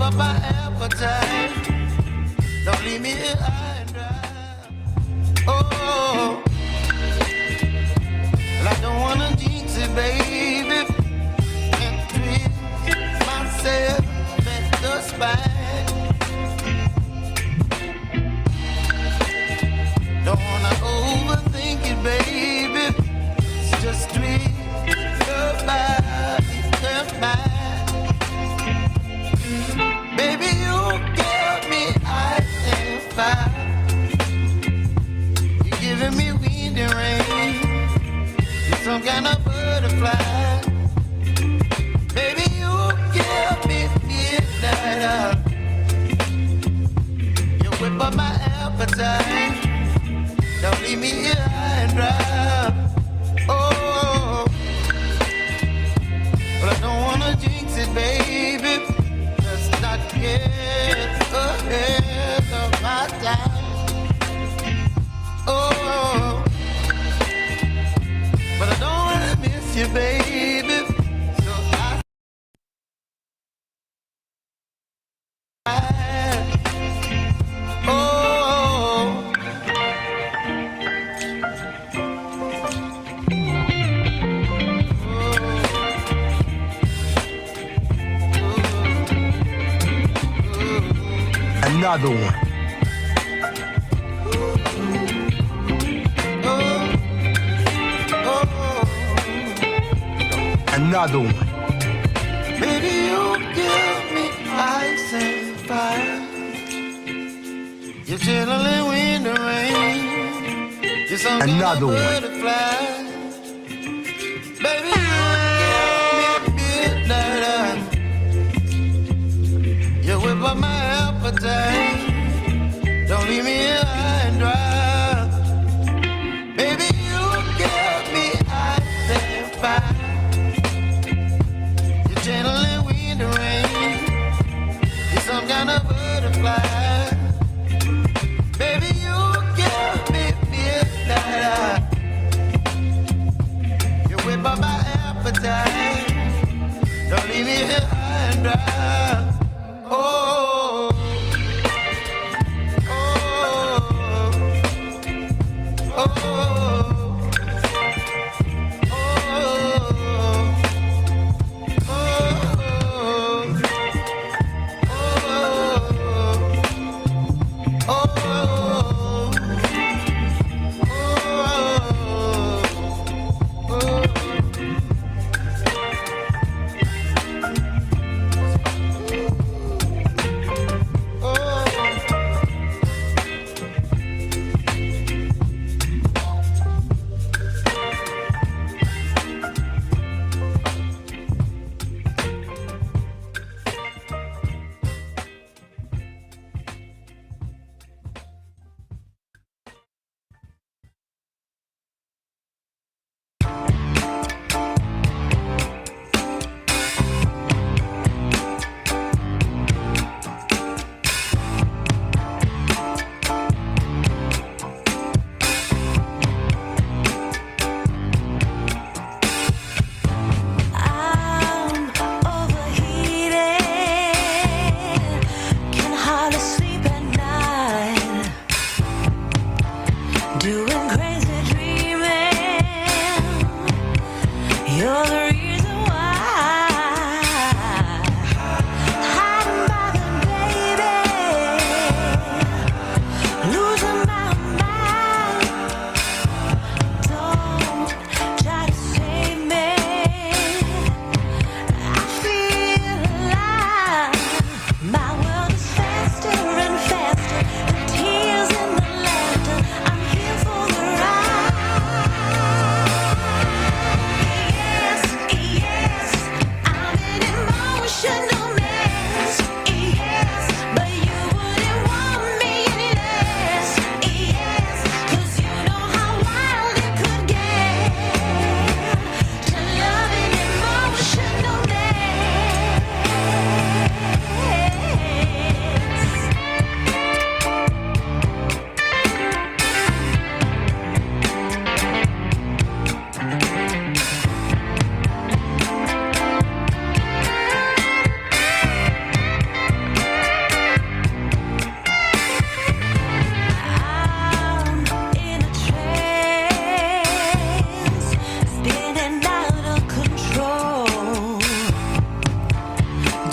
up my appetite. Don't leave me here high and dry. Oh, well, I don't wanna jinx it, baby, and twist myself at the spine. Don't wanna overthink it, baby. It's just twist your body and mine. Baby, you give me ice and fire. You're giving me wind and rain. You're some kind of butterfly. Baby, you give me midnight. You whip up my appetite. Don't leave me here high and dry. Oh, but I don't wanna jinx it, baby. Just not get ahead of my time. Oh, but I don't wanna miss you, baby. So I Another one. Another one. Baby, you give me ice and fire. You're chilling wind and rain. You're some Another one. butterfly. Baby, you give me midnight. You whip up my appetite. Don't leave me here high and dry. Baby, you give me ice and fire. You're channeling wind and rain. You're some kind of butterfly. Baby, you give me midnight. You whip up my appetite. Don't leave me here high and dry. Oh, oh, oh, oh,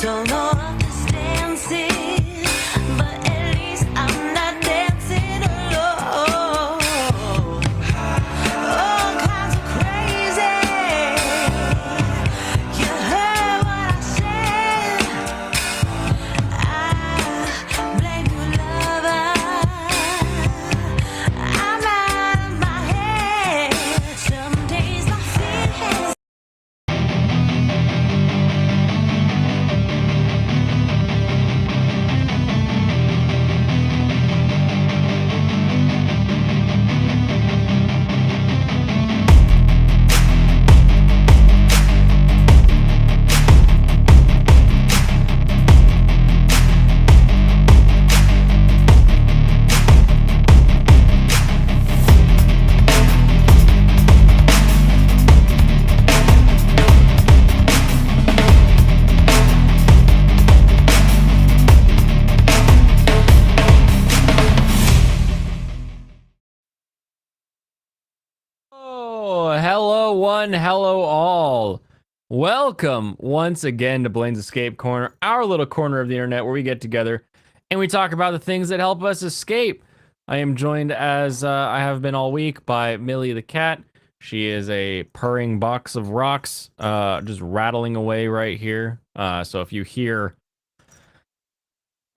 Don't know what this dance is, but at least I'm not dancing alone. All kinds of crazy. You heard what I said. I blame you, lover. I'm out of my head. Some days my feelings. Oh, hello one, hello all. Welcome once again to Blaine's Escape Corner, our little corner of the internet where we get together and we talk about the things that help us escape. I am joined, as I have been all week, by Millie the cat. She is a purring box of rocks, just rattling away right here. So if you hear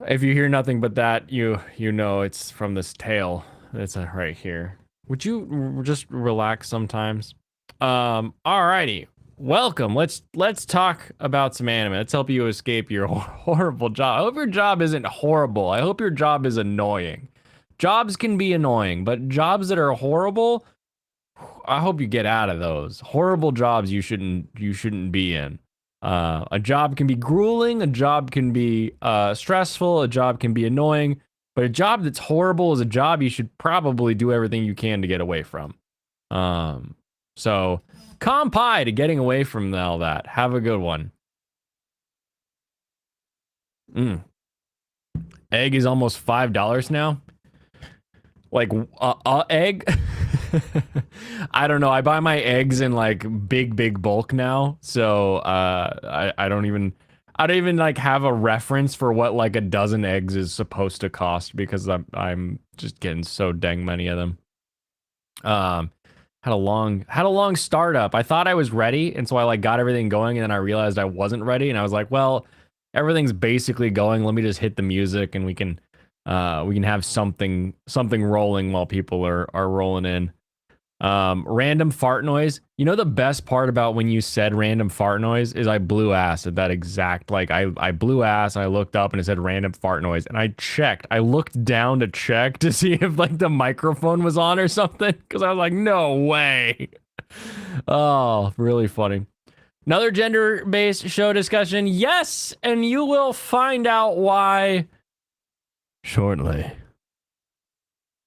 nothing but that, you know it's from this tail. It's right here. Would you just relax sometimes? Alrighty. Welcome. Let's talk about some anime. Let's help you escape your horrible job. I hope your job isn't horrible. I hope your job is annoying. Jobs can be annoying, but jobs that are horrible, I hope you get out of those. Horrible jobs you shouldn't be in. A job can be grueling, a job can be stressful, a job can be annoying. But a job that's horrible is a job you should probably do everything you can to get away from. So, kampai to getting away from all that. Have a good one. Egg is almost $5 now. Like, egg? I don't know. I buy my eggs in like big bulk now. So, I don't even like have a reference for what like a dozen eggs is supposed to cost because I'm just getting so dang many of them. Had a long startup. I thought I was ready, and so I like got everything going, and then I realized I wasn't ready, and I was like, well, everything's basically going. Let me just hit the music, and we can have something rolling while people are rolling in. Random fart noise. You know the best part about when you said random fart noise is I blew ass at that exact, like I blew ass, I looked up and it said random fart noise and I looked down to check to see if like the microphone was on or something because I was like, no way. Oh, really funny. Another gender-based show discussion. Yes, and you will find out why shortly.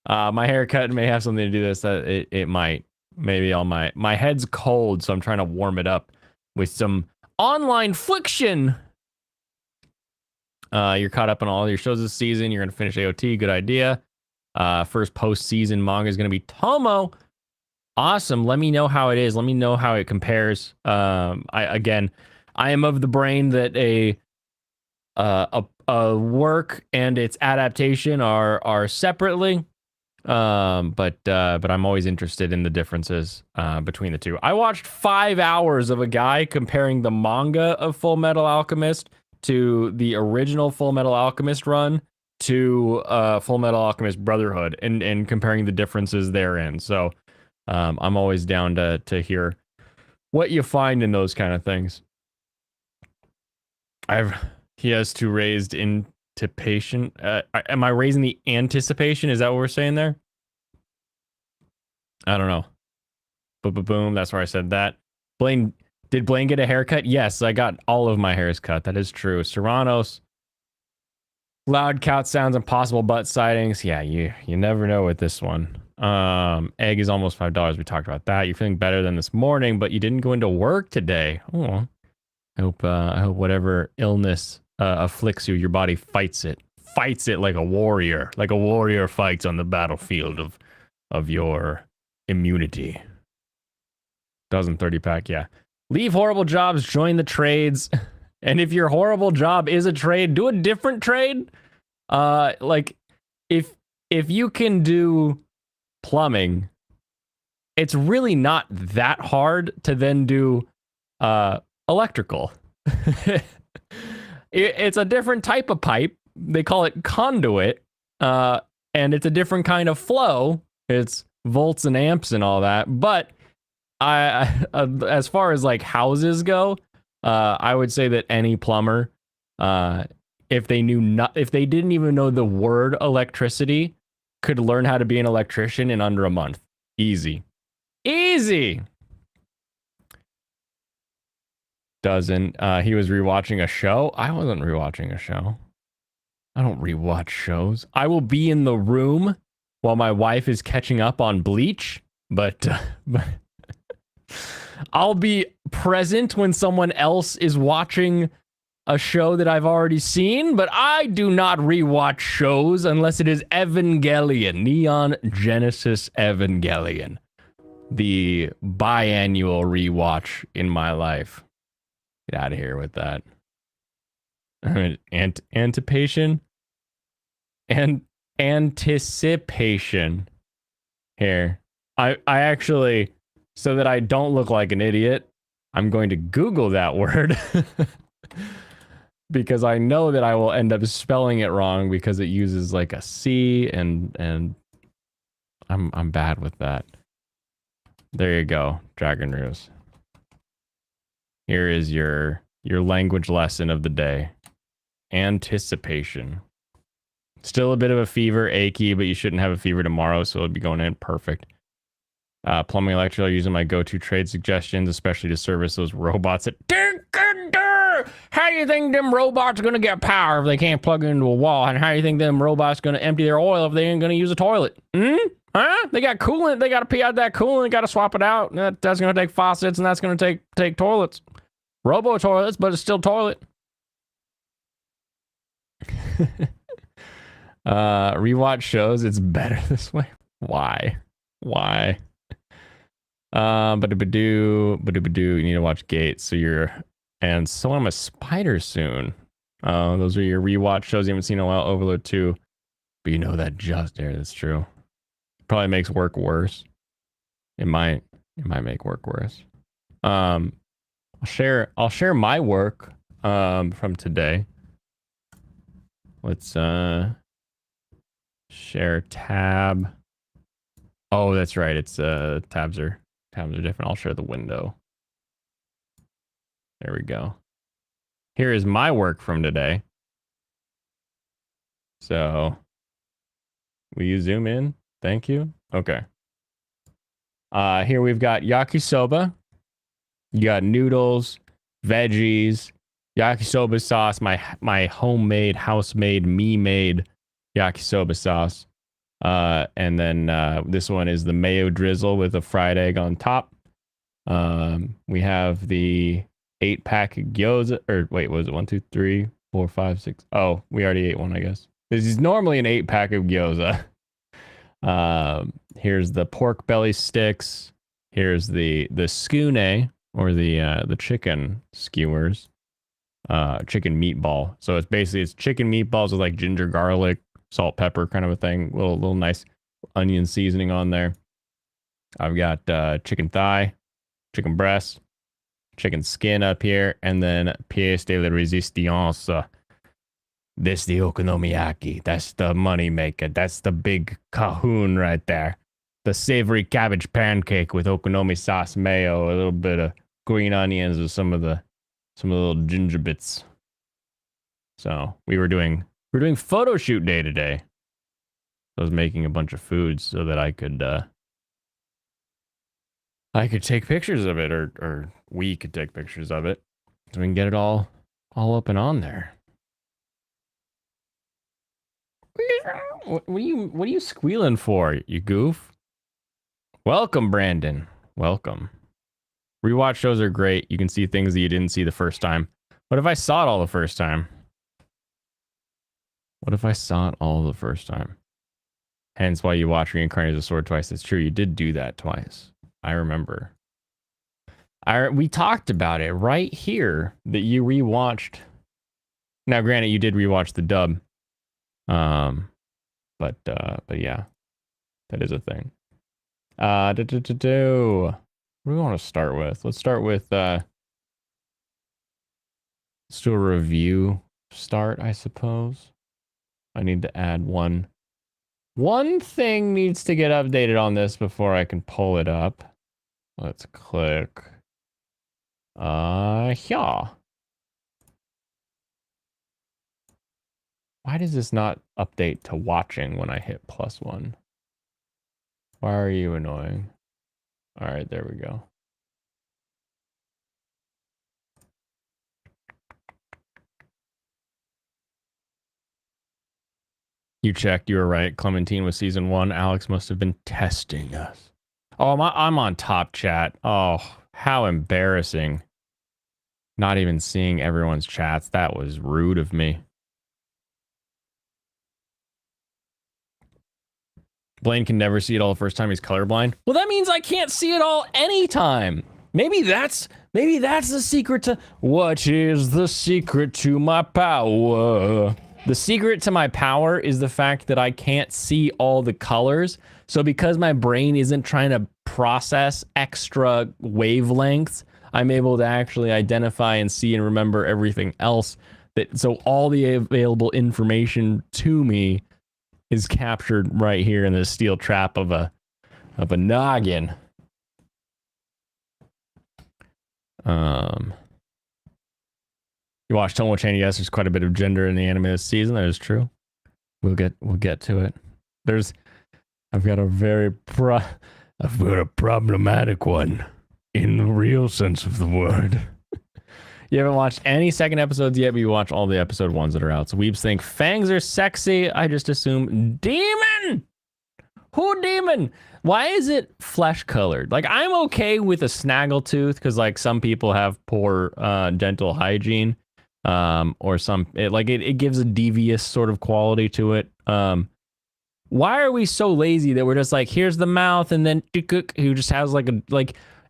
My haircut may have something to do with this. It might. Maybe all my head's cold, so I'm trying to warm it up with some online fliction. You're caught up on all your shows this season. You're gonna finish AOT. Good idea. First post-season manga is gonna be Tomo. Awesome. Let me know how it is. Let me know how it compares. I am of the brain that a work and its adaptation are separately. But I'm always interested in the differences between the two. I watched 5 hours of a guy comparing the manga of Full Metal Alchemist to the original Full Metal Alchemist run to Full Metal Alchemist Brotherhood and comparing the differences therein. So I'm always down to hear what you find in those kind of things. He has to raised in anticipation. Am I raising the anticipation? Is that what we're saying there? I don't know. Boom. That's where I said that. Did Blaine get a haircut? Yes, I got all of my hairs cut. That is true. Serranos. Loud couch sounds and possible butt sightings. Yeah, you never know with this one. Egg is almost $5. We talked about that. You're feeling better than this morning, but you didn't go into work today. Oh, I hope whatever illness afflicts you, your body fights it like a warrior fights on the battlefield of your immunity. 1030 pack, yeah. Leave horrible jobs, join the trades, And if your horrible job is a trade, do a different trade. Like if you can do plumbing, it's really not that hard to then do electrical. It's a different type of pipe. They call it conduit, and it's a different kind of flow. It's volts and amps and all that. But as far as like houses go, I would say that any plumber, if they didn't even know the word electricity, could learn how to be an electrician in under a month. Easy. Doesn't. He was rewatching a show. I wasn't rewatching a show. I don't rewatch shows. I will be in the room while my wife is catching up on Bleach, but I'll be present when someone else is watching a show that I've already seen, but I do not rewatch shows unless it is Evangelion, Neon Genesis Evangelion, the biannual rewatch in my life. Get out of here with that. Anticipation and anticipation. Here, I actually, so that I don't look like an idiot, I'm going to Google that word because I know that I will end up spelling it wrong because it uses like a C and I'm bad with that. There you go, Dragon Ruse. Here is your language lesson of the day. Anticipation. Still a bit of a fever, achy, but you shouldn't have a fever tomorrow, so it'll be going in perfect. Plumbing, electrical, using my go-to trade suggestions, especially to service those robots that... How do you think them robots are going to get power if they can't plug into a wall? And how do you think them robots going to empty their oil if they ain't going to use a toilet? Huh? They got coolant. They got to pee out that coolant. Got to swap it out. That's going to take faucets, and that's going to take toilets. Robo toilets, but it's still toilet. Rewatch shows. It's better this way. Why? You need to watch Gates. So I'm a spider soon. Those are your rewatch shows you haven't seen in a while. Overload 2. But you know that just there. That's true. Probably makes work worse. It might make work worse. I'll share my work from today. Let's share tab. Oh, that's right. It's tabs are different. I'll share the window. There we go. Here is my work from today. So, will you zoom in? Thank you. Okay. Here we've got yakisoba. You got noodles, veggies, yakisoba sauce, my homemade, house-made, me-made yakisoba sauce. And then this one is the mayo drizzle with a fried egg on top. We have the 8-pack gyoza, or wait, was it 1, 2, 3, 4, 5, 6? Oh, we already ate one, I guess. This is normally an 8-pack of gyoza. Here's the pork belly sticks. Here's the skune, or the chicken skewers. Chicken meatball. So it's chicken meatballs with like ginger, garlic, salt, pepper kind of a thing. Little nice onion seasoning on there. I've got chicken thigh, chicken breast, chicken skin up here, and then pièce de la résistance. This the okonomiyaki. That's the money maker. That's the big cahoon right there. The savory cabbage pancake with okonomi sauce, mayo, a little bit of green onions, with some of the little ginger bits. So we're doing photo shoot day today. I was making a bunch of foods so that I could take pictures of it, or we could take pictures of it, so we can get it all up and on there. What are you squealing for, you goof? Welcome, Brandon. Welcome. Rewatch shows are great. You can see things that you didn't see the first time. What if I saw it all the first time? Hence why you watch Reincarnated as a Sword twice. It's true. You did do that twice. I remember. We talked about it right here that you rewatched. Now, granted, you did rewatch the dub. But yeah, that is a thing. What do we want to start with? Let's start with let's do a review start, I suppose. I need to add one thing needs to get updated on this before I can pull it up. Let's click yeah. Why does this not update to watching when I hit +1? Why are you annoying? All right, there we go. You checked. You were right. Clementine was season 1. Alex must have been testing us. Oh, I'm on top chat. Oh, how embarrassing. Not even seeing everyone's chats. That was rude of me. Blaine can never see it all the first time. He's colorblind. Well, that means I can't see it all anytime. Maybe that's the secret to... What is the secret to my power? The secret to my power is the fact that I can't see all the colors. So because my brain isn't trying to process extra wavelengths, I'm able to actually identify and see and remember everything else. So all the available information to me is captured right here in the steel trap of a noggin. You watched Tomo-chan? Yes, there's quite a bit of gender in the anime this season. That is true. We'll get to it. I've got a problematic one in the real sense of the word. You haven't watched any second episodes yet, but you watch all the episode 1s that are out. So weebs think fangs are sexy. I just assume demon. Who demon? Why is it flesh colored? Like, I'm okay with a snaggletooth because like some people have poor dental hygiene, or it gives a devious sort of quality to it. Why are we so lazy that we're just like, here's the mouth, and then who just has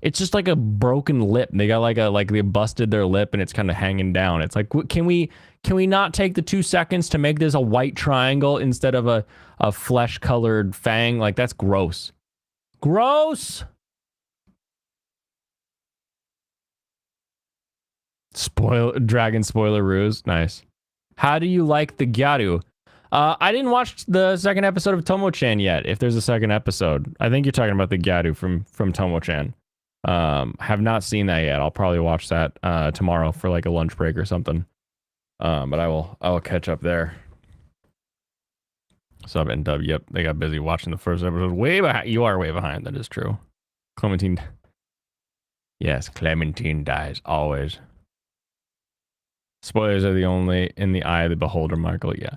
it's just like a broken lip. They got they busted their lip and it's kind of hanging down. It's like, can we not take the 2 seconds to make this a white triangle instead of a flesh colored fang? Like, that's gross. Gross. Dragon spoiler ruse. Nice. How do you like the Gyaru? I didn't watch the second episode of Tomo-chan yet. If there's a second episode, I think you're talking about the Gyaru from Tomo-chan. Have not seen that yet. I'll probably watch that tomorrow for like a lunch break or something. But I will catch up there. Sub and dub. Yep, they got busy watching the first episode. Way behind. You are way behind. That is true. Clementine. Yes, Clementine dies always. Spoilers are the only in the eye of the beholder, Michael. Yeah.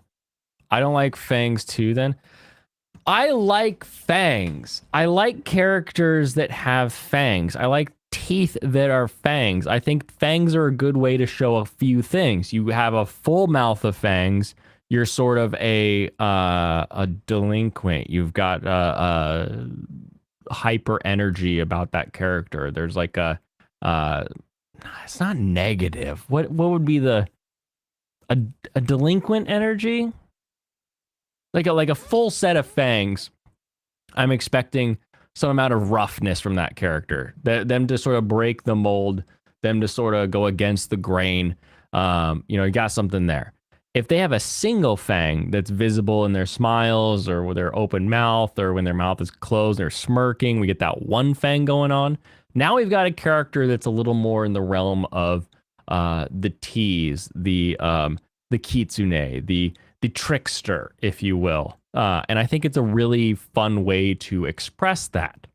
I don't like fangs too. Then I like fangs. I like characters that have fangs. I like teeth that are fangs. I think fangs are a good way to show a few things. You have a full mouth of fangs. You're sort of a delinquent. You've got hyper energy about that character. There's like it's not negative. What would be a delinquent energy? Like a full set of fangs. I'm expecting some amount of roughness from that character. Them to sort of break the mold, them to sort of go against the grain. You got something there. If they have a single fang that's visible in their smiles or with their open mouth or when their mouth is closed, they're smirking, we get that one fang going on. Now we've got a character that's a little more in the realm of the tease, the kitsune, the trickster, if you will. And I think it's a really fun way to express that.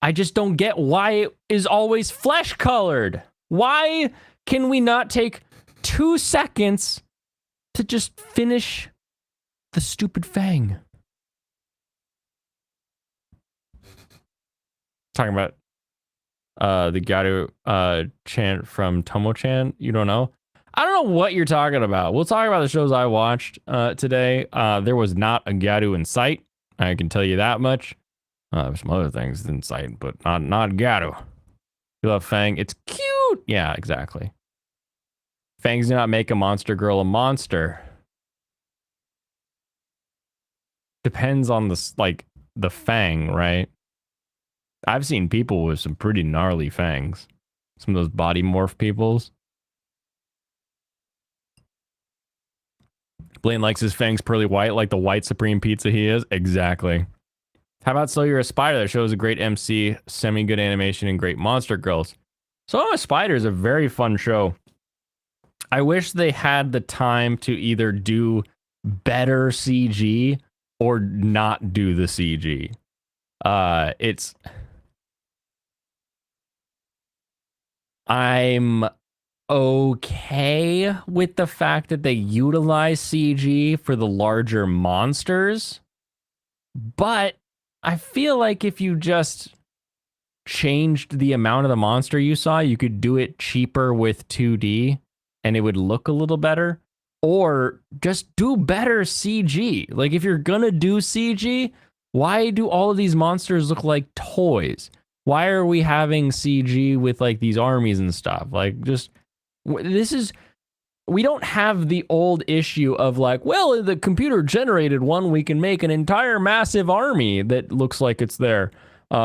I just don't get why it is always flesh colored. Why can we not take 2 seconds to just finish the stupid fang? Talking about the Gyaru chant from Tomo-chan. You don't know? I don't know what you're talking about. We'll talk about the shows I watched today. There was not a Gyaru in sight. I can tell you that much. There's some other things in sight, but not Gyaru. You love Fang. It's cute. Yeah, exactly. Fangs do not make a monster girl a monster. Depends on the Fang, right? I've seen people with some pretty gnarly fangs. Some of those body morph peoples. Blaine likes his fangs pearly white, like the white supreme pizza he is. Exactly. How about So You're a Spider? That shows a great MC, semi-good animation, and great monster girls. So I'm a Spider is a very fun show. I wish they had the time to either do better CG or not do the CG. I'm okay with the fact that they utilize CG for the larger monsters, but I feel like if you just changed the amount of the monster you saw, you could do it cheaper with 2D and it would look a little better, or just do better CG. Like if you're gonna do CG, why do all of these monsters look like toys? Why are we having CG with like these armies and stuff? Like just we don't have the old issue of like, well, the computer generated one, we can make an entire massive army that looks like it's there. We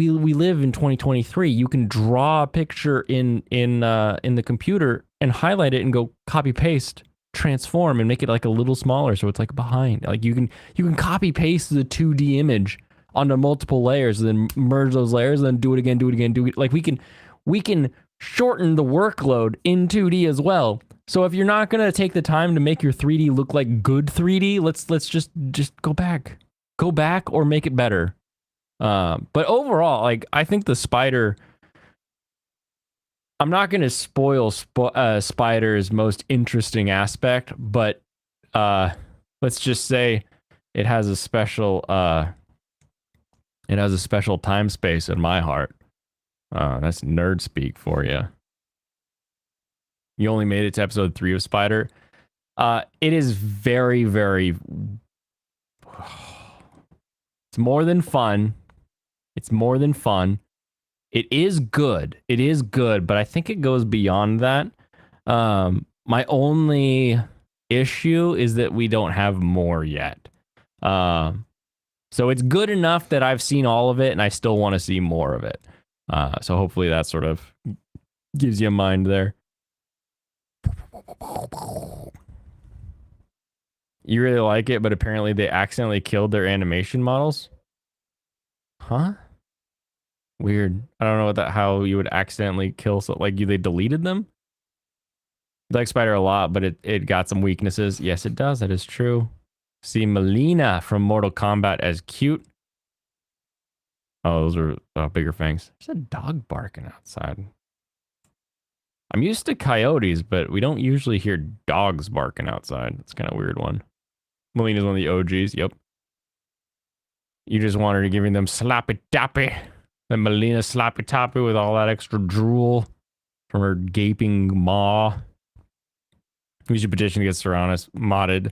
live in 2023. You can draw a picture in the computer and highlight it and go copy paste, transform, and make it like a little smaller so it's like behind. Like you can copy paste the 2D image onto multiple layers, and then merge those layers, and then do it again. Like we can shorten the workload in 2D as well. So if you're not gonna take the time to make your 3D look like good 3D, let's just go back or make it better. But overall, like I think the Spider. I'm not gonna spoil Spider's most interesting aspect, but let's just say it has a special time space in my heart. That's nerd speak for you. You only made it to episode 3 of Spider. It is very, very. It's more than fun. It is good. But I think it goes beyond that. My only issue is that we don't have more yet. So it's good enough that I've seen all of it and I still want to see more of it. So hopefully that sort of gives you a mind there. You really like it, but apparently they accidentally killed their animation models? Huh? Weird. I don't know how you would accidentally kill, so like they deleted them? I like Spider a lot, but it got some weaknesses. Yes, it does. That is true. See Melina from Mortal Kombat as cute. Oh, those are bigger fangs. There's a dog barking outside. I'm used to coyotes, but we don't usually hear dogs barking outside. That's kind of a weird one. Melina's one of the OGs. Yep. You just wanted to give them slappy tappy. Then Melina slappy tappy with all that extra drool from her gaping maw. We should petition to get Serranus modded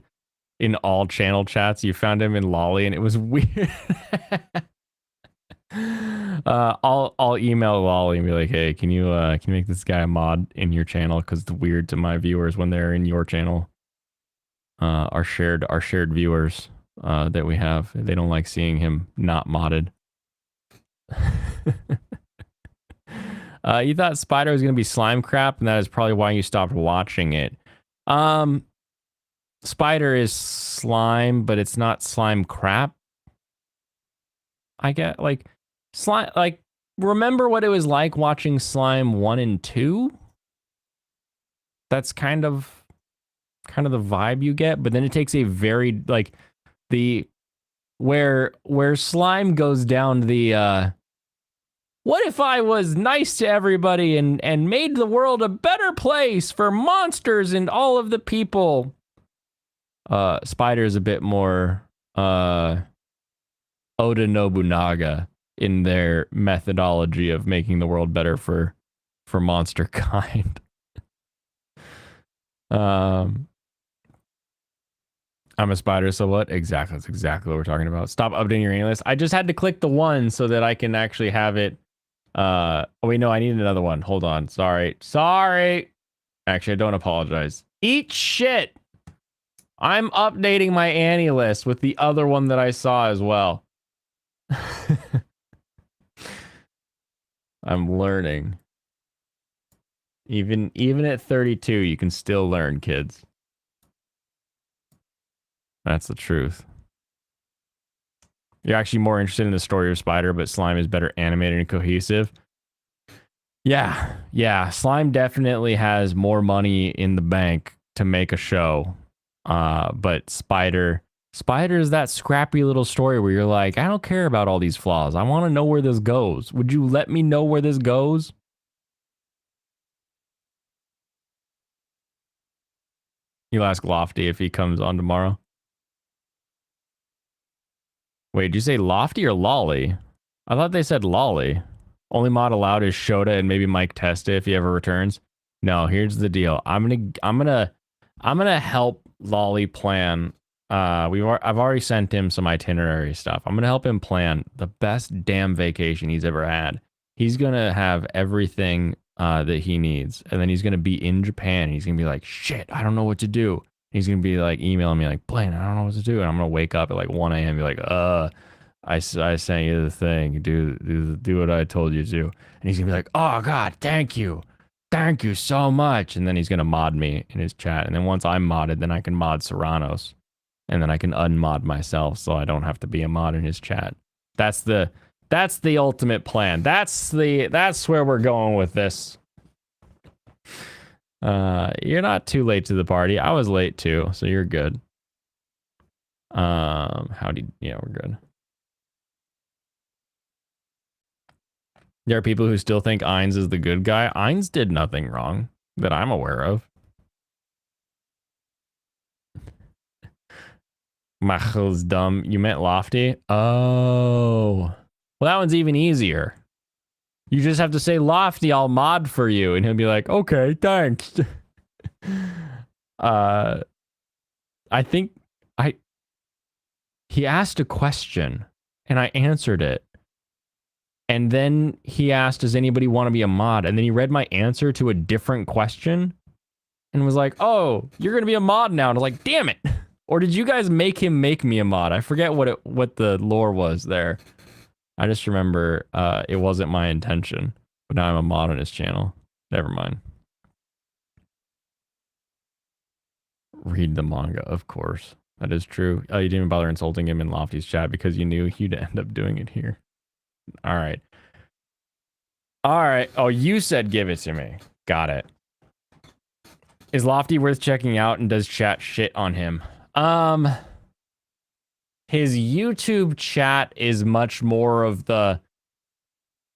in all channel chats. You found him in Lolly and it was weird. I'll email Lolly and be like, hey, can you make this guy a mod in your channel? Because it's weird to my viewers when they're in your channel. Our shared viewers that we have. They don't like seeing him not modded. You thought Spider was gonna be slime crap, and that is probably why you stopped watching it. Spider is slime, but it's not slime crap. I get like slime. Like, remember what it was like watching Slime 1 and 2? That's kind of the vibe you get, but then it takes a very like where Slime goes down the what if I was nice to everybody and made the world a better place for monsters and all of the people. Spider is a bit more Oda Nobunaga in their methodology of making the world better for monster kind. I'm a spider, so what? Exactly. That's exactly what we're talking about. Stop updating your email list. I just had to click the one so that I can actually have it. Oh wait, no, I need another one. Hold on. Sorry. Actually, I don't apologize. Eat shit. I'm updating my Annie list with the other one that I saw as well. I'm learning. Even at 32, you can still learn, kids. That's the truth. You're actually more interested in the story of Spider, but Slime is better animated and cohesive. Yeah. Slime definitely has more money in the bank to make a show. But Spider is that scrappy little story where you're like, I don't care about all these flaws. I want to know where this goes. Would you let me know where this goes? You'll ask Lofty if he comes on tomorrow. Wait, did you say Lofty or Lolly? I thought they said Lolly. Only mod allowed is Shota and maybe Mike Testa if he ever returns. No, here's the deal. I'm gonna help Lolly plan. I've already sent him some itinerary stuff. I'm gonna help him plan the best damn vacation he's ever had. He's gonna have everything that he needs, and then he's gonna be in Japan. And he's gonna be like, shit, I don't know what to do. He's gonna be like emailing me like, Blaine, I don't know what to do. And I'm gonna wake up at like 1 a.m. and be like, I sent you the thing. Do what I told you to. And he's gonna be like, oh God, thank you so much. And then he's gonna mod me in his chat. And then once I'm modded, then I can mod Serranos, and then I can unmod myself, so I don't have to be a mod in his chat. That's the ultimate plan. That's where we're going with this. You're not too late to the party. I was late too, so you're good. Yeah, we're good. There are people who still think Ainz is the good guy. Ainz did nothing wrong that I'm aware of. Machel's dumb. You meant Lofty? Oh. Well, that one's even easier. You just have to say, Lofty, I'll mod for you. And he'll be like, okay, thanks. I think he asked a question and I answered it. And then he asked, does anybody want to be a mod? And then he read my answer to a different question and was like, oh, you're going to be a mod now. And I was like, damn it. Or did you guys make him make me a mod? I forget what the lore was there. I just remember it wasn't my intention. But now I'm a mod on his channel. Never mind. Read the manga, of course. That is true. You didn't even bother insulting him in Lofty's chat because you knew he'd end up doing it here. All right. Oh, you said give it to me. Got it. Is Lofty worth checking out, and does chat shit on him? His YouTube chat is much more of the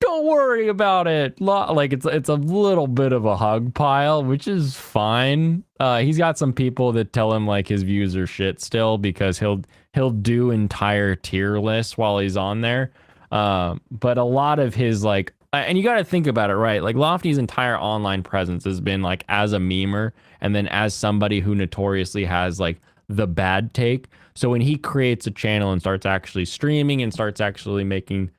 don't worry about it. Like it's a little bit of a hug pile, which is fine. He's got some people that tell him like his views are shit still because he'll do entire tier lists while he's on there. But a lot of his like, and you got to think about it, right? Like Lofty's entire online presence has been like as a memer and then as somebody who notoriously has like the bad take. So when he creates a channel and starts actually streaming and starts actually making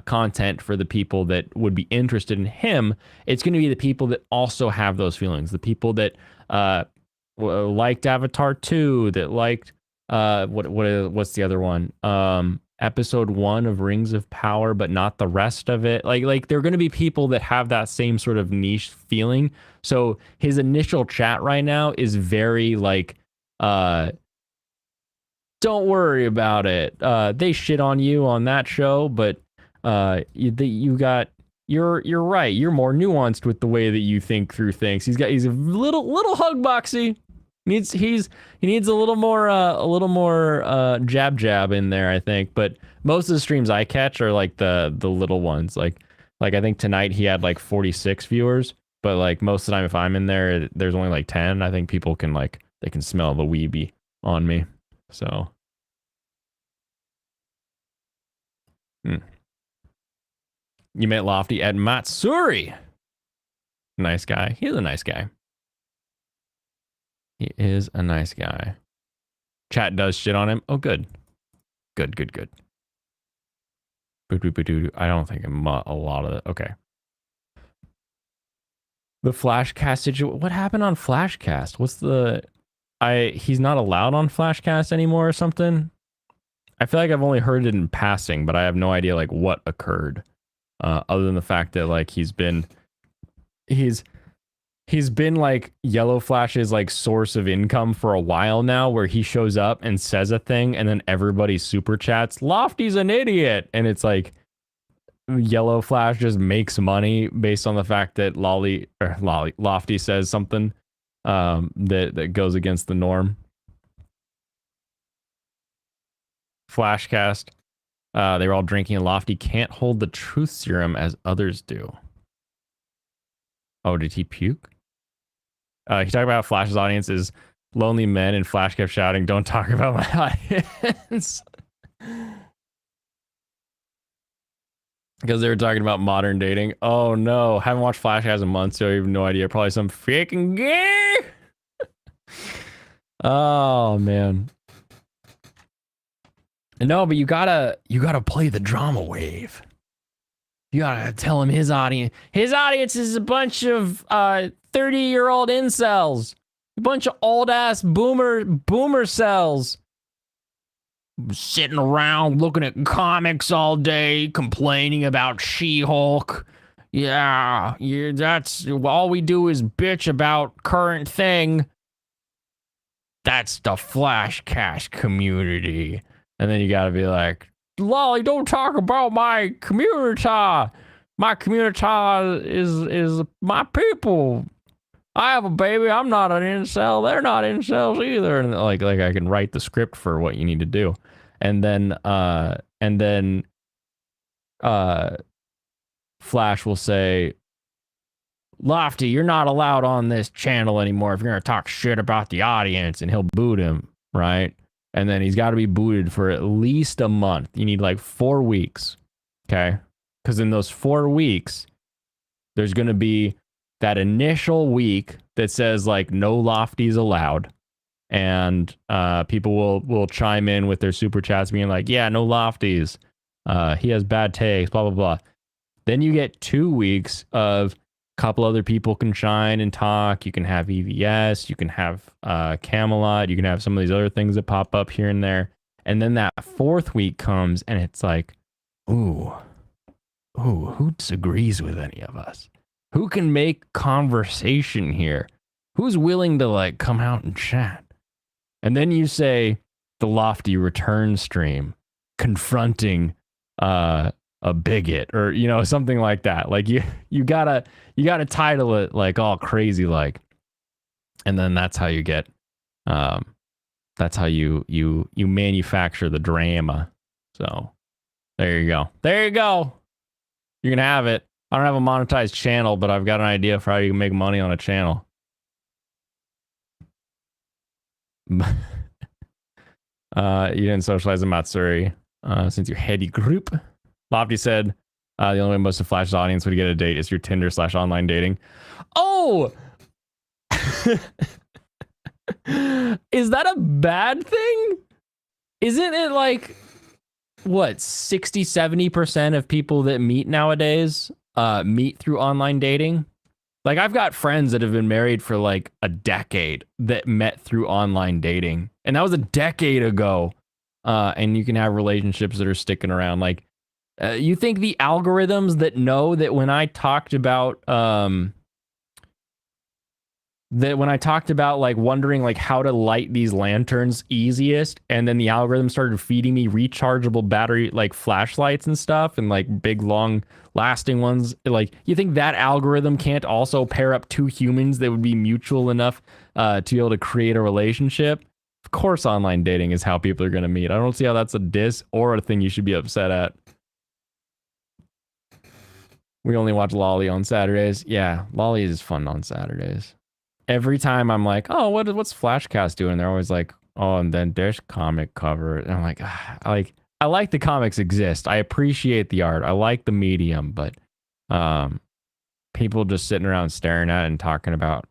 content for the people that would be interested in him, it's going to be the people that also have those feelings. The people that liked Avatar 2, that liked what's the other one? Episode 1 of Rings of Power, but not the rest of it. Like there are going to be people that have that same sort of niche feeling. So his initial chat right now is very like, don't worry about it. They shit on you on that show, but you're right. You're more nuanced with the way that you think through things. He's a little hug boxy. He needs a little more jab in there, I think. But most of the streams I catch are like the little ones. Like I think tonight he had like 46 viewers, but like most of the time if I'm in there, there's only like 10. I think people can they can smell the weeby on me. So You met Lofty at Matsuri. Nice guy. He's a nice guy. He is a nice guy. Chat does shit on him. Oh, good. Good. I don't think a lot of it. Okay. The Flashcast situation. What happened on Flashcast? What's the... He's not allowed on Flashcast anymore or something? I feel like I've only heard it in passing, but I have no idea like what occurred. Other than the fact that like he's been like Yellow Flash's like source of income for a while now, where he shows up and says a thing and then everybody super chats, Lofty's an idiot. And it's like Yellow Flash just makes money based on the fact that Lofty says something that goes against the norm. Flashcast. They were all drinking and Lofty can't hold the truth serum as others do. Oh, did he puke? He talked about Flash's audience is lonely men, and Flash kept shouting, "Don't talk about my audience." Because they were talking about modern dating. Oh no, haven't watched Flashcast in months, so I have no idea. Probably some freaking gay. Oh man. No, but you gotta play the drama wave. You gotta tell him his audience is a bunch of 30-year-old incels, a bunch of old ass boomer cells, sitting around looking at comics all day, complaining about She-Hulk. Yeah, that's all we do is bitch about current thing. That's the Flashcast community. And then you gotta be like, Lolly, don't talk about my community. My community is my people. I have a baby. I'm not an incel. They're not incels either. And like I can write the script for what you need to do. And then Flash will say, Lofty, you're not allowed on this channel anymore if you're gonna talk shit about the audience, and he'll boot him, right? And then he's got to be booted for at least a month. You need like 4 weeks, okay? Because in those 4 weeks, there's going to be that initial week that says like no Lofties allowed, and people will chime in with their super chats being like, yeah, no Lofties. He has bad takes, blah blah blah. Then you get 2 weeks of couple other people can shine and talk. You can have EVS, you can have Camelot, you can have some of these other things that pop up here and there. And then that 4th week comes and it's like, ooh, who disagrees with any of us? Who can make conversation here? Who's willing to like come out and chat? And then you say the Lofty return stream confronting a bigot, or you know, something like that. Like you gotta title it like all crazy like, and then that's how you get that's how you manufacture the drama. So there you go, you can have it. I don't have a monetized channel, but I've got an idea for how you can make money on a channel. You didn't socialize in Matsuri since your heady group. Lofty said the only way most of Flash's audience would get a date is through Tinder/online dating. Oh! Is that a bad thing? Isn't it like, what, 60-70% of people that meet nowadays meet through online dating? Like, I've got friends that have been married for like a decade that met through online dating. And that was a decade ago. And you can have relationships that are sticking around. Like, you think the algorithms that know that when I talked about like wondering like how to light these lanterns easiest, and then the algorithm started feeding me rechargeable battery like flashlights and stuff, and like big long lasting ones, like you think that algorithm can't also pair up 2 humans that would be mutual enough to be able to create a relationship? Of course online dating is how people are going to meet. I don't see how that's a diss or a thing you should be upset at. We only watch Lolly on Saturdays. Yeah, Lolly is fun on Saturdays. Every time I'm like, oh, what's Flashcast doing? They're always like, oh, and then there's comic cover. And I'm like, I like the comics exist. I appreciate the art. I like the medium, but people just sitting around staring at it and talking about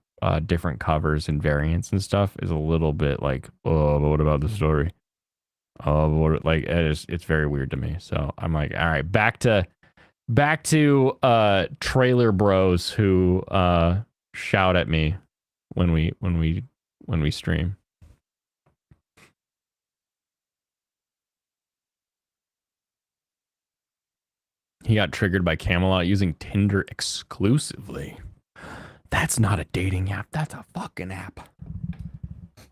different covers and variants and stuff is a little bit like, oh, but what about the story? Oh, what, like it's very weird to me. So I'm like, all right, back to trailer bros who shout at me when we stream. He got triggered by Camelot using Tinder exclusively. That's not a dating app. That's a fucking app.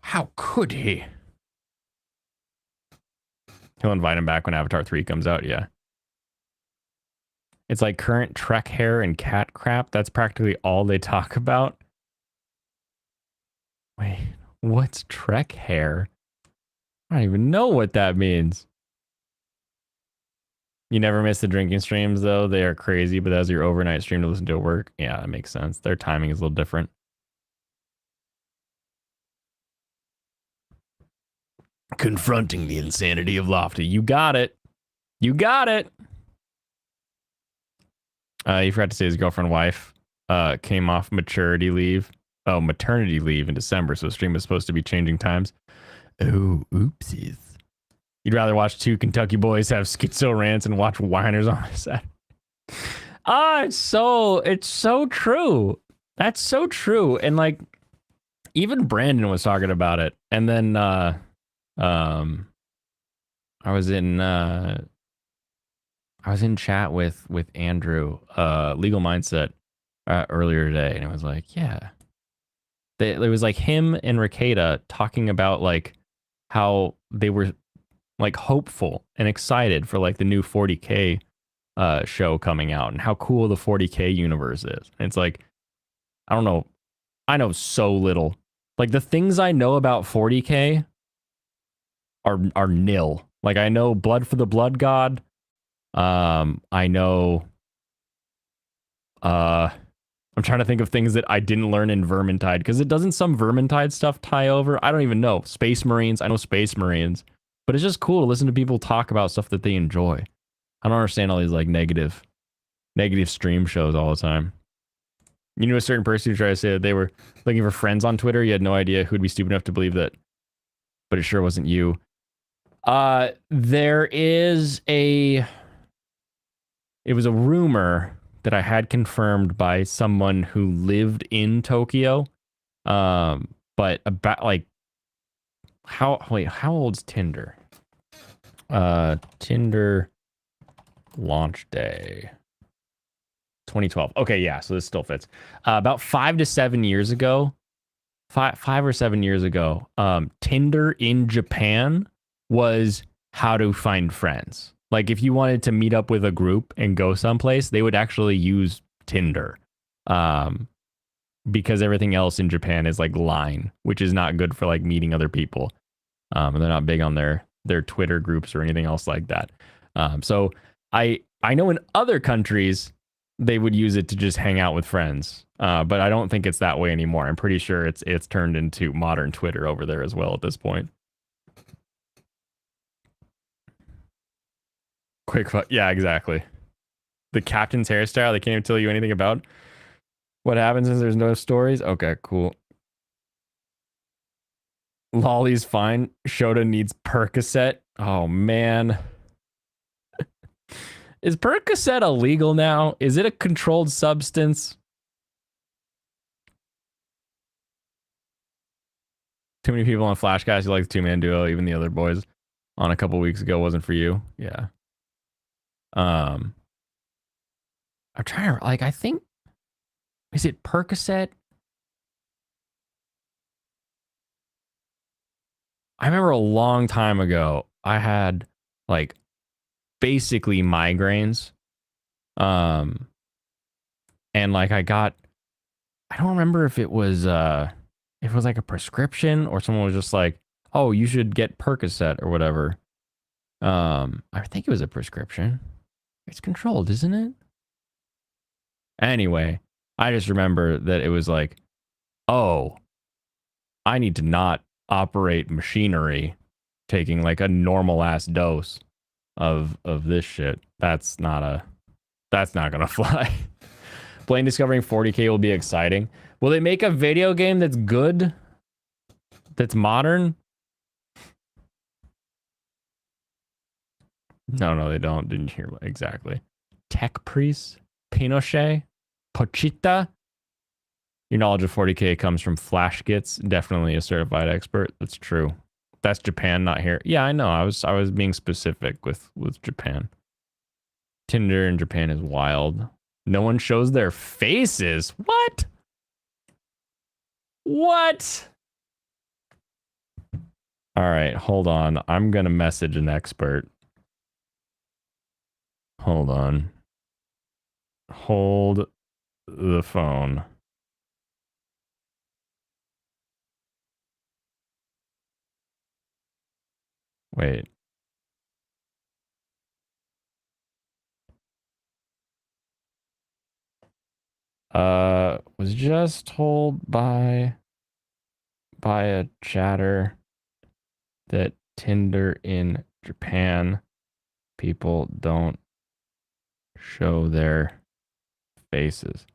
How could he? He'll invite him back when Avatar 3 comes out, yeah. It's like current Trek hair and cat crap. That's practically all they talk about. Wait, what's Trek hair? I don't even know what that means. You never miss the drinking streams, though. They are crazy, but that's your overnight stream to listen to at work. Yeah, that makes sense. Their timing is a little different. Confronting the insanity of Lofty. You got it. You got it. He forgot to say his girlfriend wife came off maternity leave in December, so the stream was supposed to be changing times. Oh, oopsies. You'd rather watch two Kentucky boys have schizo rants and watch whiners on the set. It's so true. That's so true. And like, even Brandon was talking about it. And then I was in chat with Andrew, Legal Mindset, earlier today, and it was like, yeah. It was like him and Ricada talking about like how they were like hopeful and excited for like the new 40K show coming out and how cool the 40K universe is. And it's like, I don't know. I know so little. Like the things I know about 40K are nil. Like I know Blood for the Blood God. I know I'm trying to think of things that I didn't learn in Vermintide, because it doesn't some Vermintide stuff tie over? I don't even know. Space Marines. I know Space Marines. But it's just cool to listen to people talk about stuff that they enjoy. I don't understand all these like negative stream shows all the time. You knew a certain person who tried to say that they were looking for friends on Twitter. You had no idea who'd be stupid enough to believe that, but it sure wasn't you. It was a rumor that I had confirmed by someone who lived in Tokyo. But about like how old's Tinder? Tinder launch day 2012. Okay, yeah, so this still fits. About 5 to 7 years ago, five or 7 years ago, Tinder in Japan was how to find friends. Like if you wanted to meet up with a group and go someplace, they would actually use Tinder. Because everything else in Japan is like Line, which is not good for like meeting other people. And they're not big on their Twitter groups or anything else like that. So I know in other countries they would use it to just hang out with friends. But I don't think it's that way anymore. I'm pretty sure it's turned into modern Twitter over there as well at this point. Yeah, exactly. The captain's hairstyle, they can't even tell you anything about what happens since there's no stories. Okay, cool. Lolly's fine. Shota needs Percocet. Oh, man. Is Percocet illegal now? Is it a controlled substance? Too many people on Flashcast who like the two-man duo. Even the other boys on a couple weeks ago wasn't for you. Yeah. I'm trying to, like, I think, is it Percocet? I remember a long time ago, I had like basically migraines. And like I don't remember if it was like a prescription or someone was just like, oh, you should get Percocet or whatever. I think it was a prescription. It's controlled, isn't it? Anyway, I just remember that it was like, oh, I need to not operate machinery taking like a normal ass dose of this shit. That's not gonna fly. Blaine discovering 40K will be exciting. Will they make a video game that's good? That's modern? No, they don't. Didn't hear exactly. Tech Priest? Pinochet? Pochita? Your knowledge of 40K comes from Flash Gits. Definitely a certified expert. That's true. That's Japan, not here. Yeah, I know. I was being specific with Japan. Tinder in Japan is wild. No one shows their faces. What? What? All right, hold on. I'm gonna message an expert. Hold on. Hold the phone. Wait. Was just told by a chatter that Tinder in Japan people don't show their faces.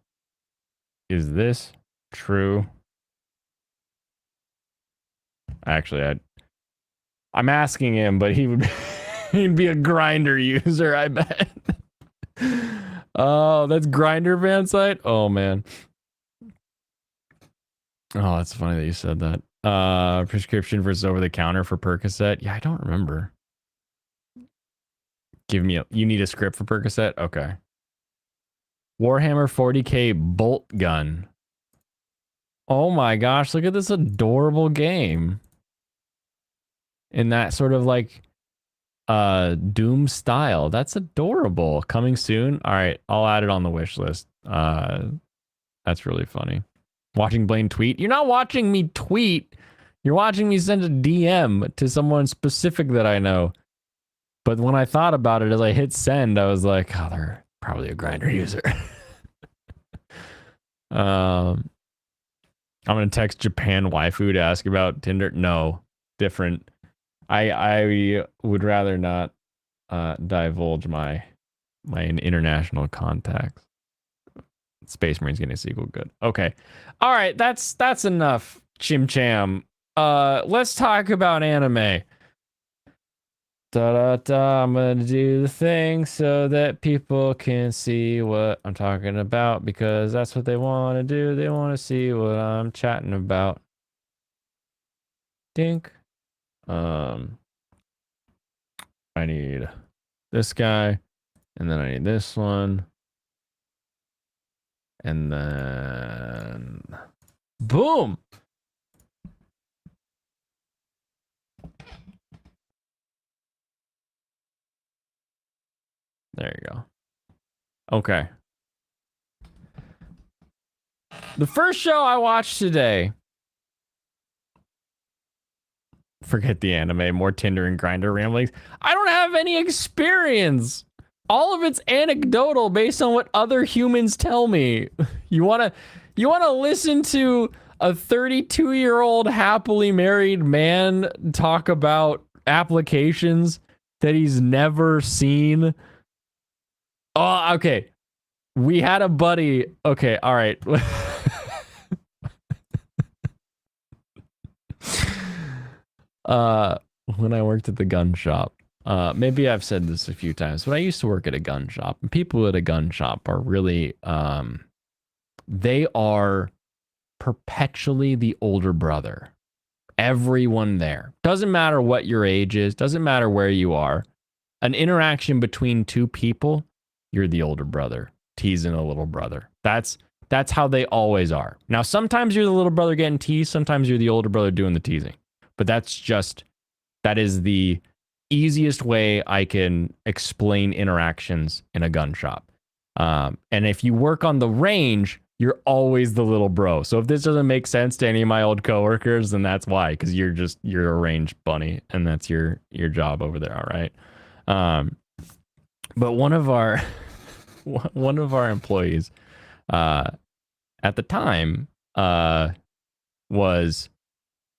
Is this true? Actually, I'm asking him, but he'd be a Grinder user, I bet. Oh, that's Grinder fan site? Oh man. Oh, that's funny that you said that. Prescription versus over the counter for Percocet. Yeah, I don't remember. You need a script for Percocet? Okay. Warhammer 40K bolt gun. Oh my gosh, look at this adorable game. In that sort of like Doom style. That's adorable. Coming soon. All right, I'll add it on the wish list. That's really funny. Watching Blaine tweet. You're not watching me tweet. You're watching me send a DM to someone specific that I know. But when I thought about it as I hit send, I was like, oh, they're probably a Grinder user. I'm gonna text Japan waifu to ask about Tinder. No, different. I would rather not divulge my international contacts. Space Marine's getting a sequel. Good. Okay. All right. That's enough. Chim cham. Let's talk about anime. I'm gonna do the thing so that people can see what I'm talking about because that's what they want to do. They want to see what I'm chatting about. Dink. I need this guy, and then I need this one, and then boom. There you go. Okay. The first show I watched today. Forget the anime, more Tinder and Grinder ramblings. I don't have any experience. All of it's anecdotal based on what other humans tell me. You wanna listen to a 32-year-old happily married man talk about applications that he's never seen? Oh, okay. We had a buddy. Okay, all right. When I worked at the gun shop, maybe I've said this a few times, but I used to work at a gun shop, and people at a gun shop are really, they are perpetually the older brother. Everyone there. Doesn't matter what your age is, doesn't matter where you are. An interaction between two people, you're the older brother teasing a little brother. That's how they always are. Now, sometimes you're the little brother getting teased, sometimes you're the older brother doing the teasing. But that is the easiest way I can explain interactions in a gun shop. And if you work on the range, you're always the little bro. So if this doesn't make sense to any of my old coworkers, then that's why, because you're a range bunny, and that's your job over there. All right. But one of our employees at the time was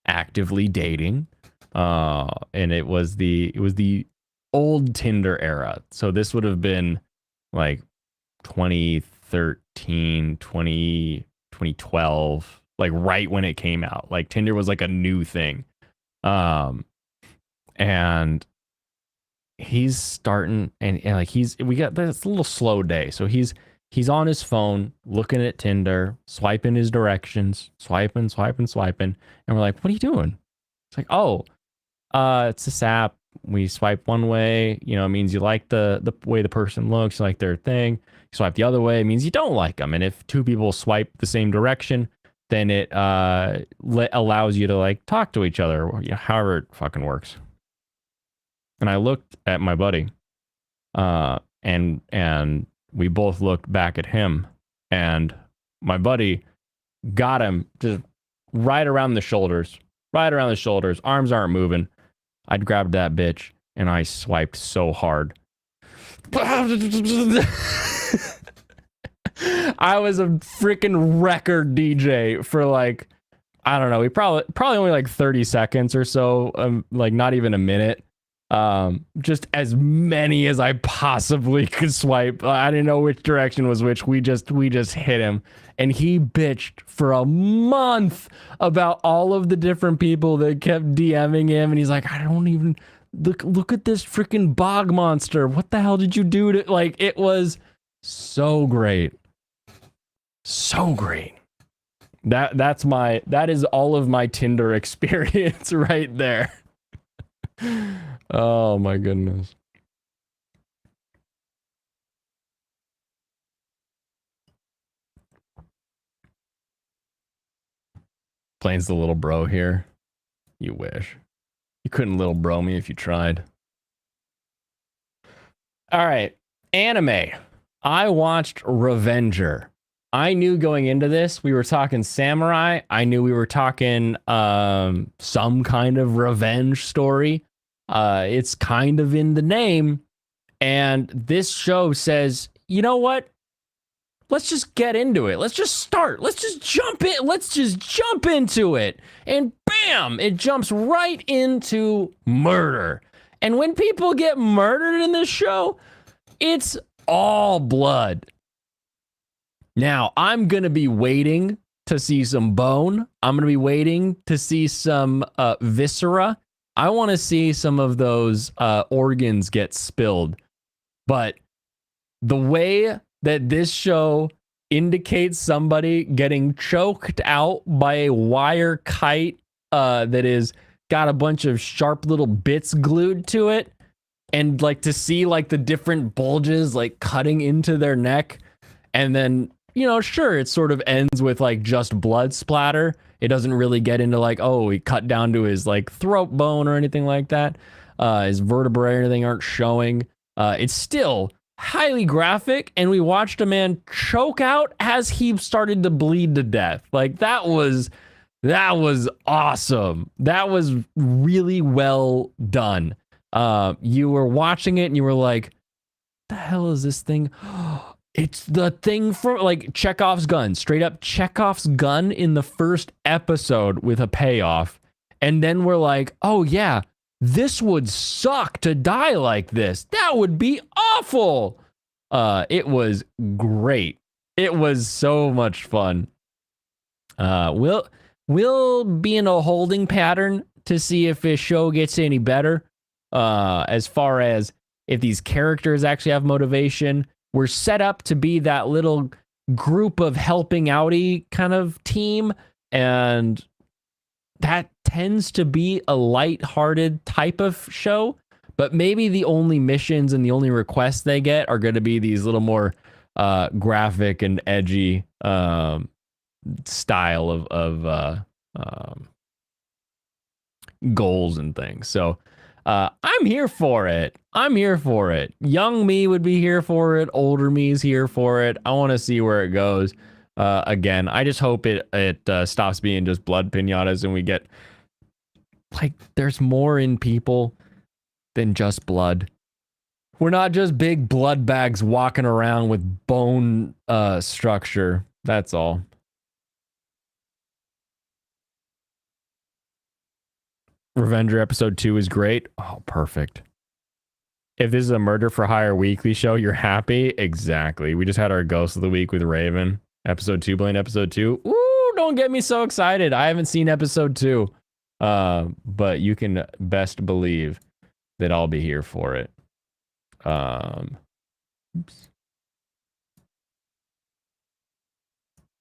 actively dating, and it was the old Tinder era. So this would have been like 2013, 2012, like right when it came out. Like Tinder was like a new thing. And he's starting and like we got this little slow day. So he's on his phone looking at Tinder, swiping his directions, swiping. And we're like, what are you doing? It's like, oh, it's this app. We swipe one way, you know, it means you like the way the person looks, you like their thing. You swipe the other way, it means you don't like them. And if two people swipe the same direction, then it allows you to like talk to each other, or, you know, however it fucking works. And I looked at my buddy, and we both looked back at him, and my buddy got him just right around the shoulders, arms aren't moving. I'd grabbed that bitch and I swiped so hard. I was a freaking record DJ for like, I don't know, we probably only like 30 seconds or so, like not even a minute. Just as many as I possibly could swipe. I didn't know which direction was which. We just hit him, and he bitched for a month about all of the different people that kept DMing him, and he's like, I don't even look at this freaking bog monster. What the hell did you do to, like, it was so great. So great. That is all of my Tinder experience right there. Oh my goodness. Plains the little bro here. You wish. You couldn't little bro me if you tried. All right. Anime. I watched Revenger. I knew going into this, we were talking samurai. I knew we were talking some kind of revenge story. It's kind of in the name. And this show says, you know what? Let's just get into it. Let's just start. Let's just jump in. Let's just jump into it. And bam, it jumps right into murder. And when people get murdered in this show, it's all blood. Now, I'm going to be waiting to see some bone. I'm going to be waiting to see some viscera. I want to see some of those organs get spilled. But the way that this show indicates somebody getting choked out by a wire kite that is got a bunch of sharp little bits glued to it, and like to see like the different bulges like cutting into their neck, and then, you know, sure, it sort of ends with like just blood splatter. It doesn't really get into like, oh, he cut down to his like throat bone or anything like that. His vertebrae or anything aren't showing. It's still highly graphic, and we watched a man choke out as he started to bleed to death. Like that was awesome. That was really well done. You were watching it and you were like, the hell is this thing? It's the thing from like Chekhov's gun, straight up Chekhov's gun in the first episode with a payoff. And then we're like, oh yeah, this would suck to die like this. That would be awful. It was great. It was so much fun. We'll be in a holding pattern to see if this show gets any better. As far as if these characters actually have motivation. We're set up to be that little group of helping outy kind of team, and that tends to be a lighthearted type of show, but maybe the only missions and the only requests they get are going to be these little more graphic and edgy style of goals and things. So I'm here for it. Young me would be here for it. Older me's here for it. I want to see where it goes. Again, I just hope it stops being just blood piñatas and we get like there's more in people than just blood. We're not just big blood bags walking around with bone structure. That's all. Revenger episode 2 is great. Oh, perfect. If this is a Murder for Hire weekly show, you're happy? Exactly. We just had our Ghost of the Week with Raven, Episode 2, Blaine, episode 2. Ooh, don't get me so excited. I haven't seen episode 2. But you can best believe that I'll be here for it. Oops.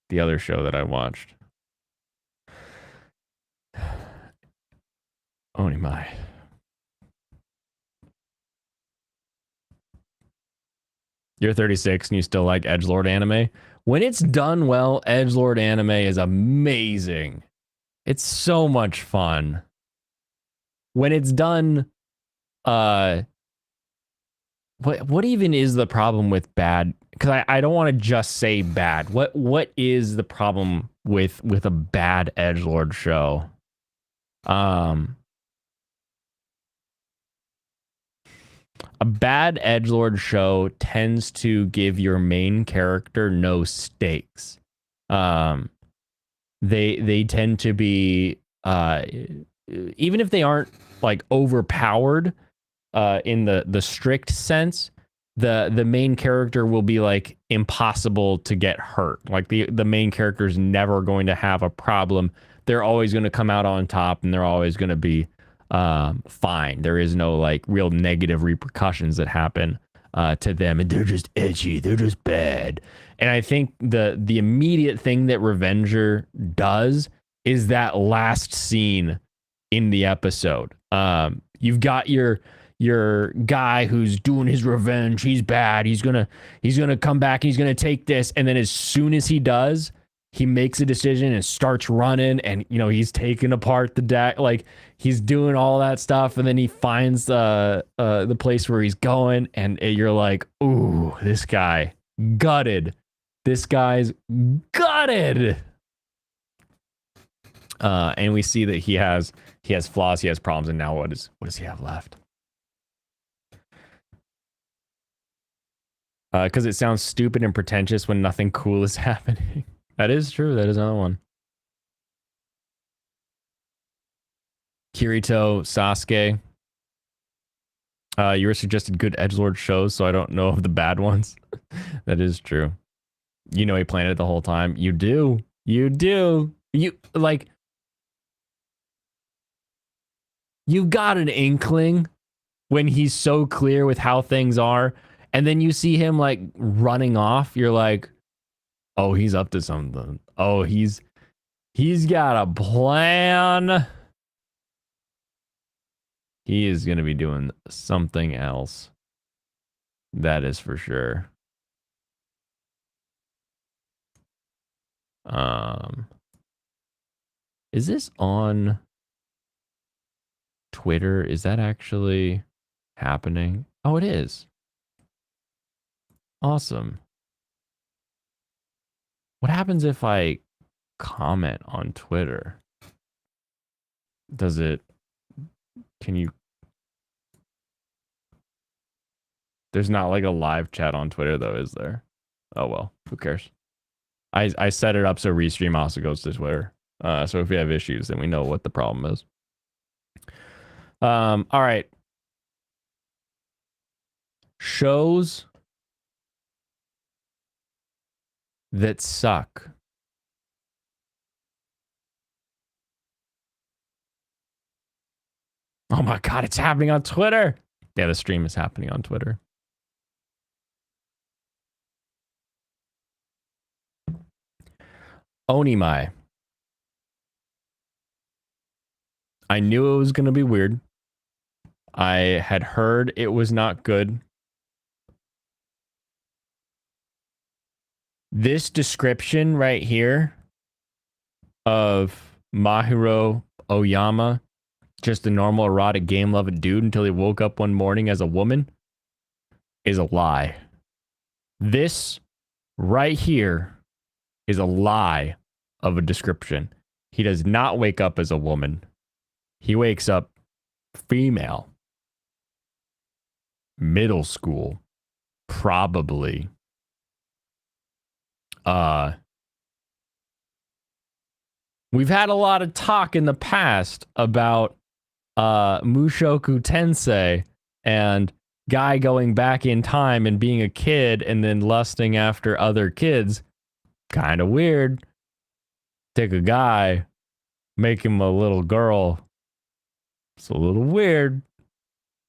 The other show that I watched. Only my. You're 36 and you still like edgelord anime? When it's done well, edgelord anime is amazing. It's so much fun. When it's done, what even is the problem with bad? Because I don't want to just say bad. What is the problem with a bad edgelord show? A bad edgelord show tends to give your main character no stakes. They tend to be even if they aren't like overpowered in the strict sense, the main character will be like impossible to get hurt. Like the main character is never going to have a problem. They're always going to come out on top, and they're always going to be fine. There is no like real negative repercussions that happen to them, and they're just edgy. They're just bad. And I think the immediate thing that Revenger does is that last scene in the episode. You've got your guy who's doing his revenge. He's bad. He's gonna come back. He's gonna take this. And then as soon as he does, he makes a decision and starts running. And he's taking apart the deck. Like he's doing all that stuff. And then he finds the place where he's going. And you're like, ooh, this guy gutted. This guy's gutted. And we see that he has flaws, he has problems, and now what does he have left? Because it sounds stupid and pretentious when nothing cool is happening. That is true. That is another one. Kirito, Sasuke. You were suggested good edgelord shows, so I don't know of the bad ones. That is true. He planned it the whole time. You do. You like. You've got an inkling when he's so clear with how things are, and then you see him like running off. You're like, oh, he's up to something. Oh, he's got a plan. He is going to be doing something else. That is for sure. Is this on Twitter? Is that actually happening? Oh, it is. Awesome. What happens if I comment on Twitter? Does it... Can you... There's not like a live chat on Twitter though, is there? Oh well, who cares? I set it up so Restream also goes to Twitter. So if we have issues, then we know what the problem is. All right. Shows that suck. Oh my God, it's happening on Twitter. Yeah, the stream is happening on Twitter. Onimai. I knew it was going to be weird. I had heard it was not good. This description right here of Mahiro Oyama, just a normal erotic game-loving dude until he woke up one morning as a woman, is a lie. This right here is a lie of a description. He does not wake up as a woman. He wakes up female. Middle school. Probably. We've had a lot of talk in the past about Mushoku Tensei and guy going back in time and being a kid and then lusting after other kids. kind of weird. Take a guy, make him a little girl. It's a little weird.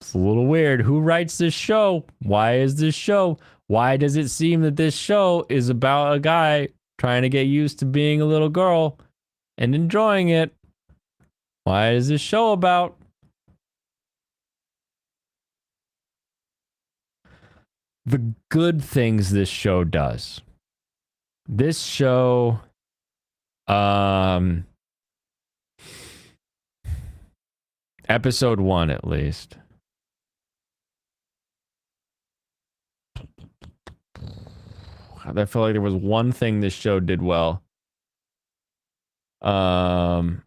It's a little weird. Who writes this show? Why is this show? Why does it seem that this show is about a guy trying to get used to being a little girl and enjoying it? Why is this show about? The good things this show does. This show, episode 1 at least. I feel like there was one thing this show did well. Oh,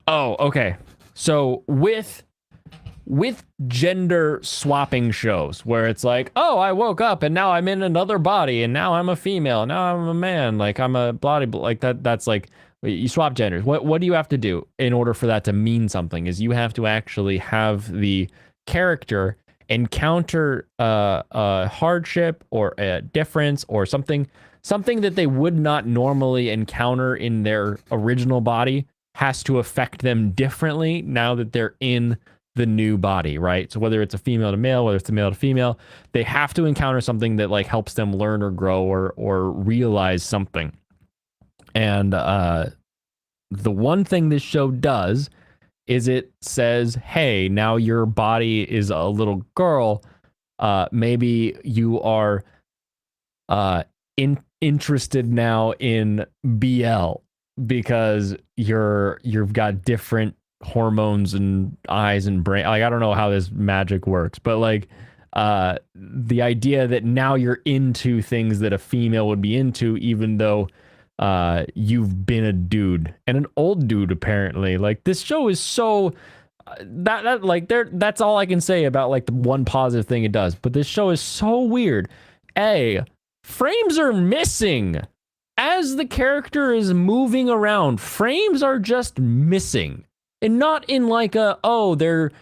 okay. So with gender swapping shows where it's like, oh, I woke up and now I'm in another body and now I'm a female, now I'm a man, like I'm a body, like that's like you swap genders. What do you have to do in order for that to mean something? Is you have to actually have the character encounter a hardship or a difference or something that they would not normally encounter in their original body has to affect them differently now that they're in the new body, right? So whether it's a female to male, whether it's a male to female, they have to encounter something that like helps them learn or grow or realize something. And the one thing this show does is it says, hey, now your body is a little girl. Maybe you are interested now in BL because you've got different hormones and eyes and brain. Like, I don't know how this magic works, but like the idea that now you're into things that a female would be into, even though you've been a dude and an old dude, apparently. Like, this show is so that like that's all I can say about like the one positive thing it does. But this show is so weird. Frames are missing as the character is moving around. Frames are just missing, and not in like they're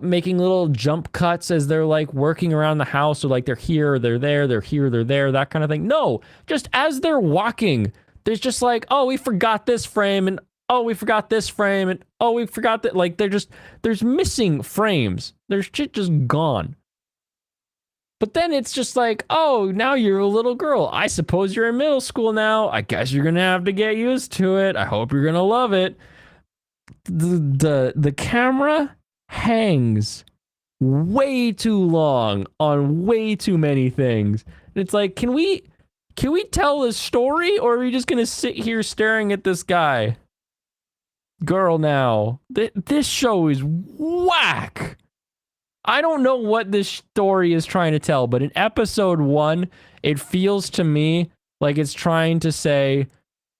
making little jump cuts as they're like working around the house, or like they're here, or they're there, they're here, they're there, that kind of thing. No, just as they're walking, there's just like, oh, we forgot this frame, and oh, we forgot this frame, and oh, we forgot that. Like, there's missing frames. There's shit just gone. But then it's just like, oh, now you're a little girl. I suppose you're in middle school now. I guess you're gonna have to get used to it. I hope you're gonna love it. The camera hangs way too long on way too many things. And it's like, can we tell a story, or are we just gonna sit here staring at this girl now? This show is whack. I don't know what this story is trying to tell, but in episode 1, it feels to me like it's trying to say,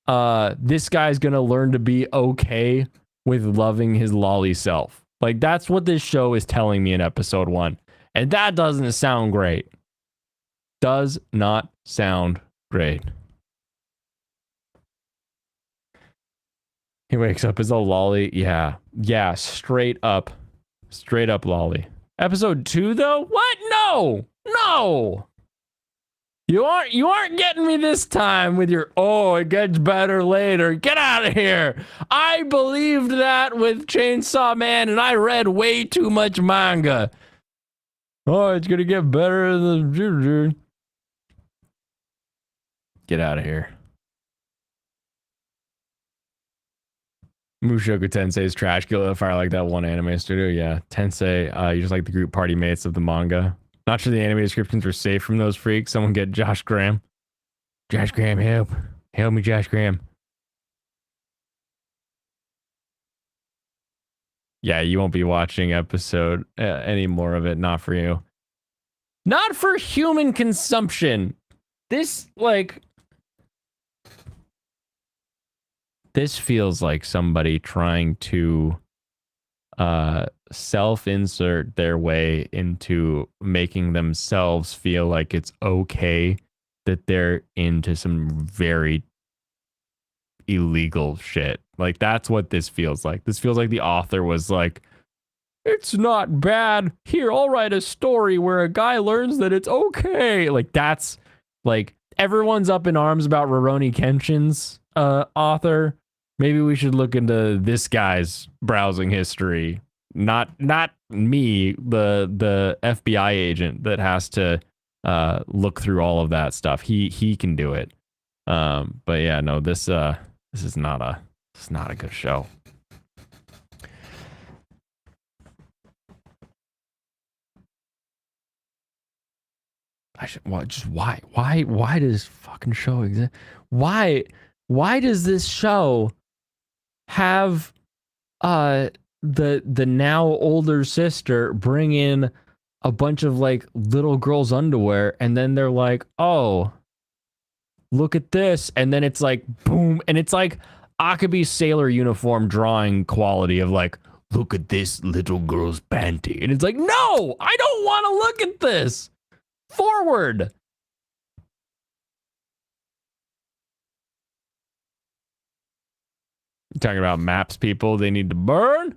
this guy's gonna learn to be okay with loving his lolly self. Like, that's what this show is telling me in episode 1. And that doesn't sound great. Does not sound great. He wakes up as a lolly. Yeah, straight up lolly. Episode 2 though? What? No. You aren't getting me this time with your, oh, it gets better later. Get out of here. I believed that with Chainsaw Man, and I read way too much manga. Oh, it's gonna get better in the... Get out of here. Mushoku Tensei's trash. Kill Fire like that one anime studio. Yeah, Tensei, you just like the group party mates of the manga. Not sure the anime descriptions were safe from those freaks. Someone get Josh Graham. Josh Graham, help. Help me, Josh Graham. Yeah, you won't be watching episode any more of it. Not for you. Not for human consumption. This, like... This feels like somebody trying to self-insert their way into making themselves feel like it's okay that they're into some very illegal shit. Like, that's what this feels like. This feels like the author was like, it's not bad. Here, I'll write a story where a guy learns that it's okay. Like, that's like everyone's up in arms about Rurouni Kenshin's author. Maybe we should look into this guy's browsing history. Not me, the FBI agent that has to look through all of that stuff. He can do it. But yeah, no, this is not a good show. Why does this fucking show exist? Why does this show have the now older sister bring in a bunch of like little girls' underwear, and then they're like, oh, look at this, and then it's like boom, and it's like Akabe sailor uniform drawing quality of like, look at this little girl's panty, and it's like, no, I don't want to look at this. Forward. Talking about maps, people, they need to burn.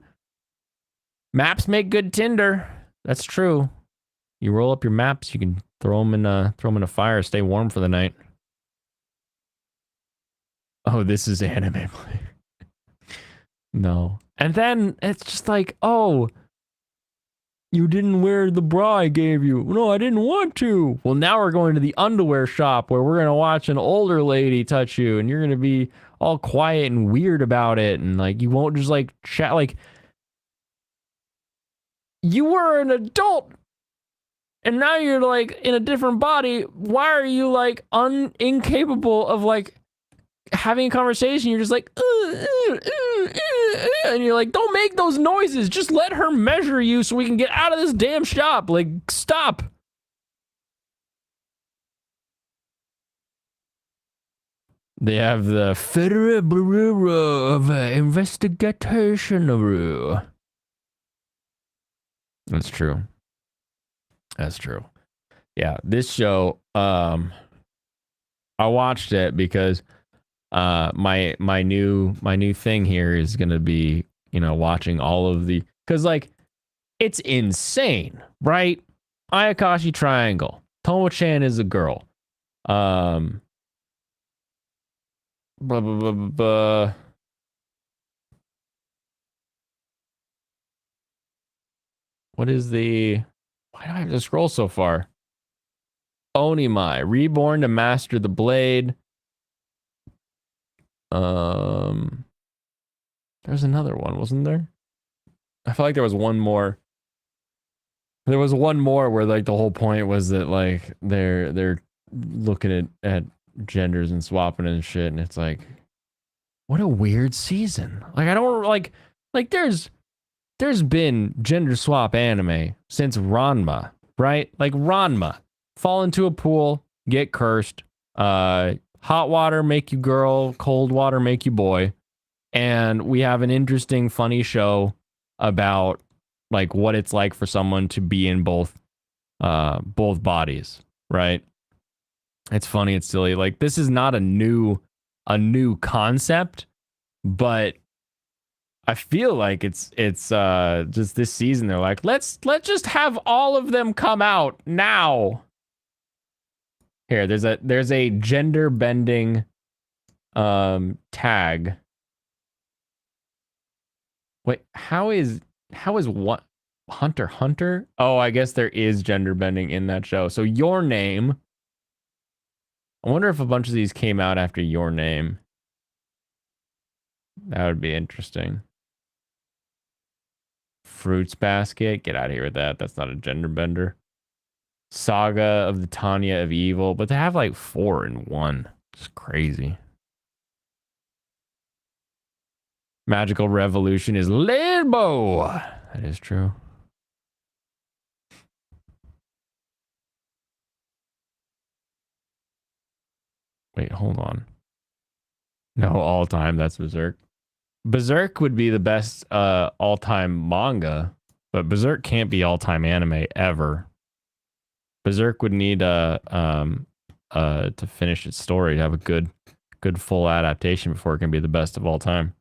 Maps make good Tinder. That's true. You roll up your maps, you can throw them in a fire, stay warm for the night. Oh, this is anime play. No. And then it's just like, oh, you didn't wear the bra I gave you. No, I didn't want to. Well, now we're going to the underwear shop where we're going to watch an older lady touch you, and you're going to be all quiet and weird about it, and like you won't just like chat. Like, you were an adult and now you're like in a different body. Why are you like incapable of like having a conversation? You're just like and you're like, don't make those noises, just let her measure you so we can get out of this damn shop. Like, stop. They have the Federal Bureau of Investigation. That's true. That's true. Yeah, this show, I watched it because my new thing here is gonna be, you know, watching all of the, because like it's insane, right? Ayakashi Triangle. Tomo-chan is a girl. Blah, blah, blah, blah, blah. What is the... Why do I have to scroll so far? Onimai, reborn to master the blade. There's another one, wasn't there? I felt like there was one more. There was one more where like the whole point was that like they're looking at genders and swapping and shit, and it's like, what a weird season. Like I don't like there's been gender swap anime since Ranma, right? Like Ranma, fall into a pool, get cursed, hot water make you girl, cold water make you boy. And we have an interesting, funny show about like what it's like for someone to be in both bodies, right? It's funny, it's silly. Like this is not a new concept, but I feel like it's just this season they're like, let's just have all of them come out now. Here, there's a gender bending tag. Wait, how is what Hunter Hunter? Oh, I guess there is gender bending in that show. So Your Name. I wonder if a bunch of these came out after Your Name. That would be interesting. Fruits Basket. Get out of here with that. That's not a gender bender. Saga of the Tanya of Evil. But they have like 4 in 1. It's crazy. Magical Revolution is Limbo. That is true. Wait, hold on. No, all time. That's Berserk. Berserk would be the best all-time manga, but Berserk can't be all-time anime ever. Berserk would need to finish its story to have a good full adaptation before it can be the best of all time.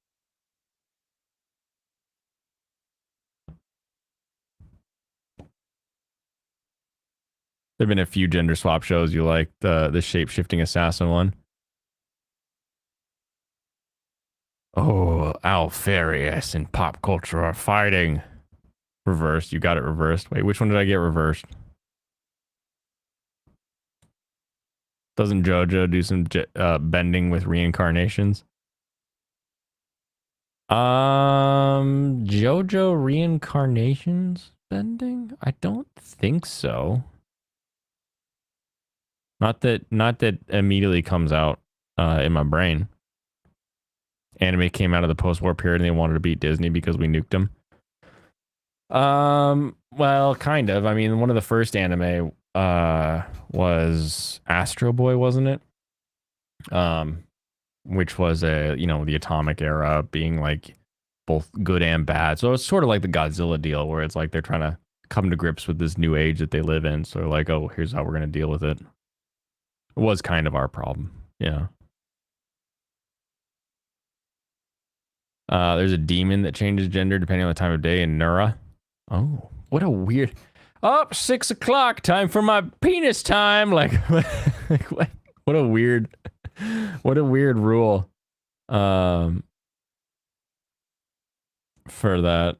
There've been a few gender swap shows you like, the shape shifting assassin one. Oh, Alfarius and pop culture are fighting. Reversed. You got it reversed. Wait, which one did I get reversed? Doesn't JoJo do some bending with reincarnations? JoJo reincarnations bending? I don't think so. Not that immediately comes out in my brain. Anime came out of the post-war period and they wanted to beat Disney because we nuked them. Well, kind of. I mean, one of the first anime was Astro Boy, wasn't it? Which was the atomic era being like both good and bad. So it's sort of like the Godzilla deal where it's like they're trying to come to grips with this new age that they live in. So they're like, oh, here's how we're going to deal with it. It was kind of our problem. Yeah. There's a demon that changes gender depending on the time of day in Nura. Oh, what a weird... Oh, 6 o'clock, time for my penis time. Like what a weird... What a weird rule. For that.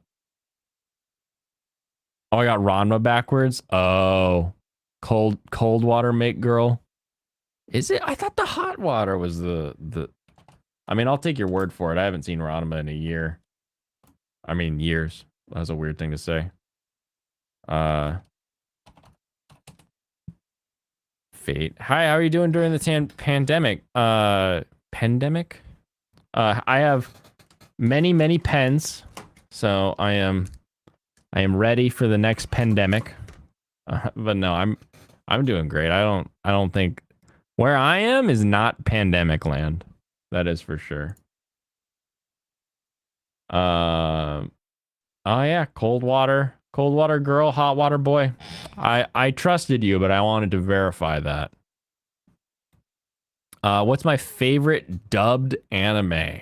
Oh, I got Ranma backwards. Oh, cold water make girl. Is it? I thought the hot water was the. I mean, I'll take your word for it. I haven't seen Ranma in a year. I mean, years. That's a weird thing to say. Fate. Hi, how are you doing during the pandemic? Pandemic? I have many pens, so I am ready for the next pandemic. But no, I'm doing great. I don't think where I am is not pandemic land. That is for sure. Oh yeah, cold water girl, hot water boy. I trusted you, but I wanted to verify that. What's my favorite dubbed anime?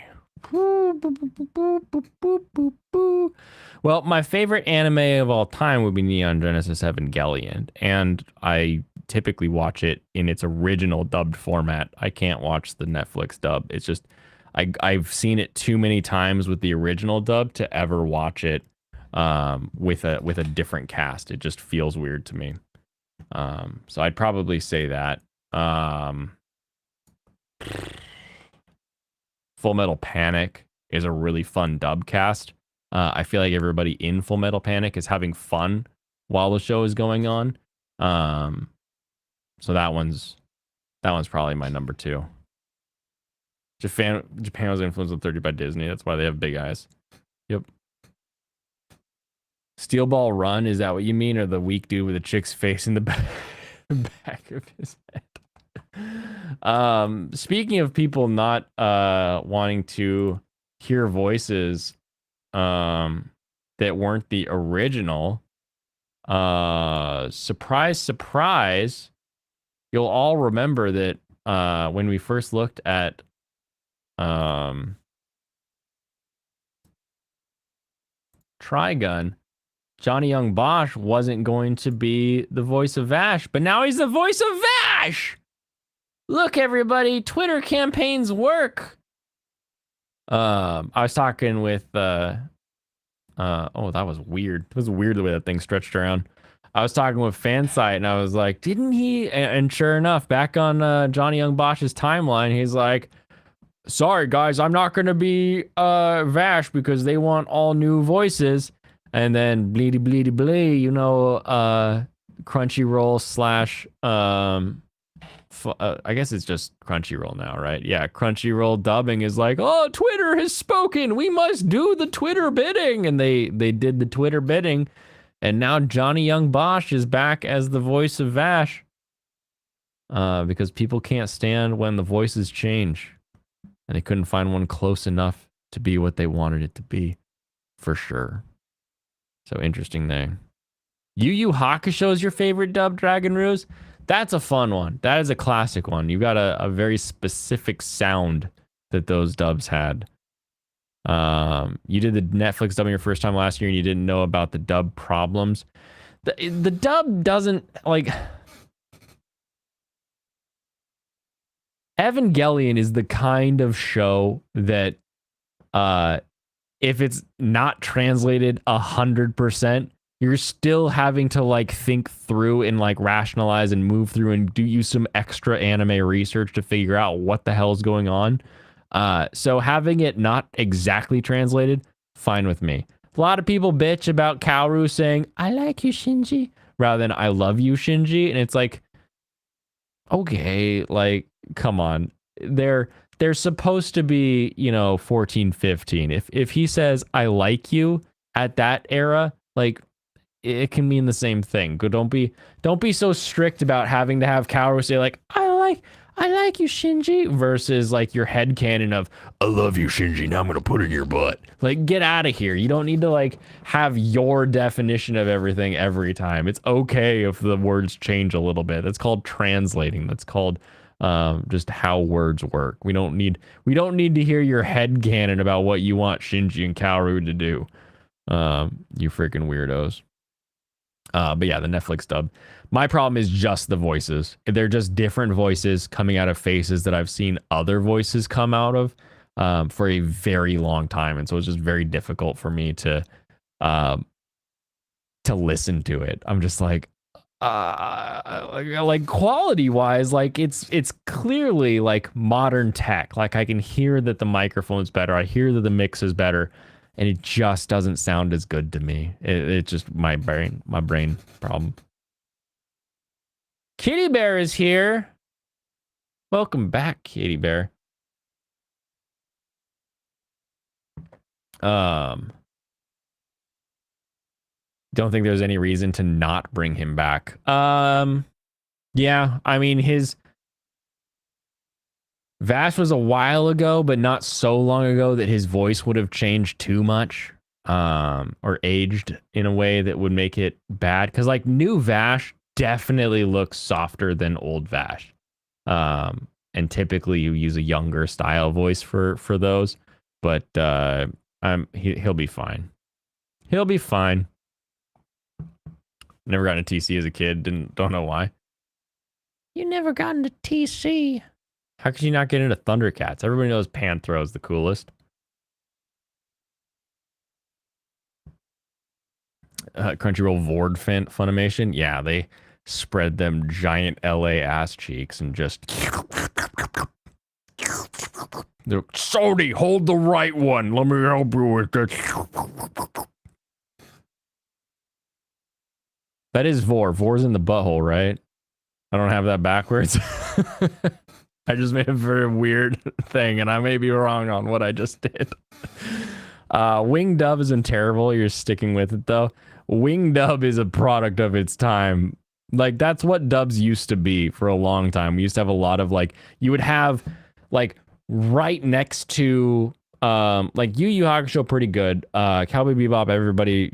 Well, my favorite anime of all time would be Neon Genesis Evangelion, and I typically watch it in its original dubbed format. I can't watch the Netflix dub. It's just I've seen it too many times with the original dub to ever watch it with a different cast. It just feels weird to me. So I'd probably say that. Full Metal Panic is a really fun dub cast. I feel like everybody in Full Metal Panic is having fun while the show is going on. So that one's probably my number 2. Japan was influenced on 30 by Disney. That's why they have big eyes. Yep. Steel Ball Run, is that what you mean? Or the weak dude with a chick's face in the back of his head? Speaking of people not wanting to hear voices that weren't the original, surprise, you'll all remember that when we first looked at Trigun, Johnny Young Bosch wasn't going to be the voice of Vash, but now he's the voice of Vash. Look, everybody, Twitter campaigns work. I was talking with oh, that was weird. It was weird the way that thing stretched around. I was talking with Fansite and I was like, didn't he? And sure enough, back on Johnny Young Bosch's timeline, he's like, sorry guys, I'm not gonna be Vash because they want all new voices. And then bleedy blee, Crunchyroll slash I guess it's just Crunchyroll now, right? Yeah, Crunchyroll dubbing is like, oh, Twitter has spoken. We must do the Twitter bidding, and they did the Twitter bidding, and now Johnny Young Bosch is back as the voice of Vash, because people can't stand when the voices change, and they couldn't find one close enough to be what they wanted it to be, for sure. So interesting thing. Yu Yu Hakusho is your favorite dub, Dragon Ruse? That's a fun one. That is a classic one. You got a very specific sound that those dubs had. You did the Netflix dubbing your first time last year and you didn't know about the dub problems. The dub doesn't, like, Evangelion is the kind of show that if it's not translated 100%, you're still having to like think through and like rationalize and move through and do some extra anime research to figure out what the hell's going on. So having it not exactly translated, fine with me. A lot of people bitch about Kaoru saying, I like you, Shinji, rather than I love you, Shinji. And it's like, okay, like, come on. They're supposed to be, 14, 15. If he says, I like you at that era, like, it can mean the same thing. Don't be so strict about having to have Kaoru say, like, I like you, Shinji, versus like your headcanon of I love you, Shinji, now I'm gonna put it in your butt. Like, get out of here. You don't need to like have your definition of everything every time. It's okay if the words change a little bit. That's called translating. That's called just how words work. We don't need to hear your headcanon about what you want Shinji and Kaoru to do. You freaking weirdos. But yeah, the Netflix dub. My problem is just the voices. They're just different voices coming out of faces that I've seen other voices come out of for a very long time. And so it's just very difficult for me to listen to it. I'm just like quality wise, like it's clearly like modern tech. Like I can hear that the microphone's better. I hear that the mix is better. And it just doesn't sound as good to me. It's just my brain problem. Kitty Bear is here. Welcome back, Kitty Bear. Don't think there's any reason to not bring him back. Yeah, I mean Vash was a while ago, but not so long ago that his voice would have changed too much, or aged in a way that would make it bad. Because like new Vash definitely looks softer than old Vash, and typically you use a younger style voice for those. But he'll be fine. He'll be fine. Never got into TC as a kid. Don't know why. You never got into TC. How could you not get into Thundercats? Everybody knows Panthro is the coolest. Crunchyroll Vord Funimation. Yeah, they spread them giant LA ass cheeks and just... They're like, Sony, hold the right one. Let me help you with this. That is Vor. Vor's in the butthole, right? I don't have that backwards. I just made a very weird thing, and I may be wrong on what I just did. Wing Dub isn't terrible. You're sticking with it, though. Wing Dub is a product of its time. Like, that's what dubs used to be for a long time. We used to have a lot of, like, you would have, like, right next to, like, Yu Yu Hakusho, pretty good. Cowboy Bebop, everybody,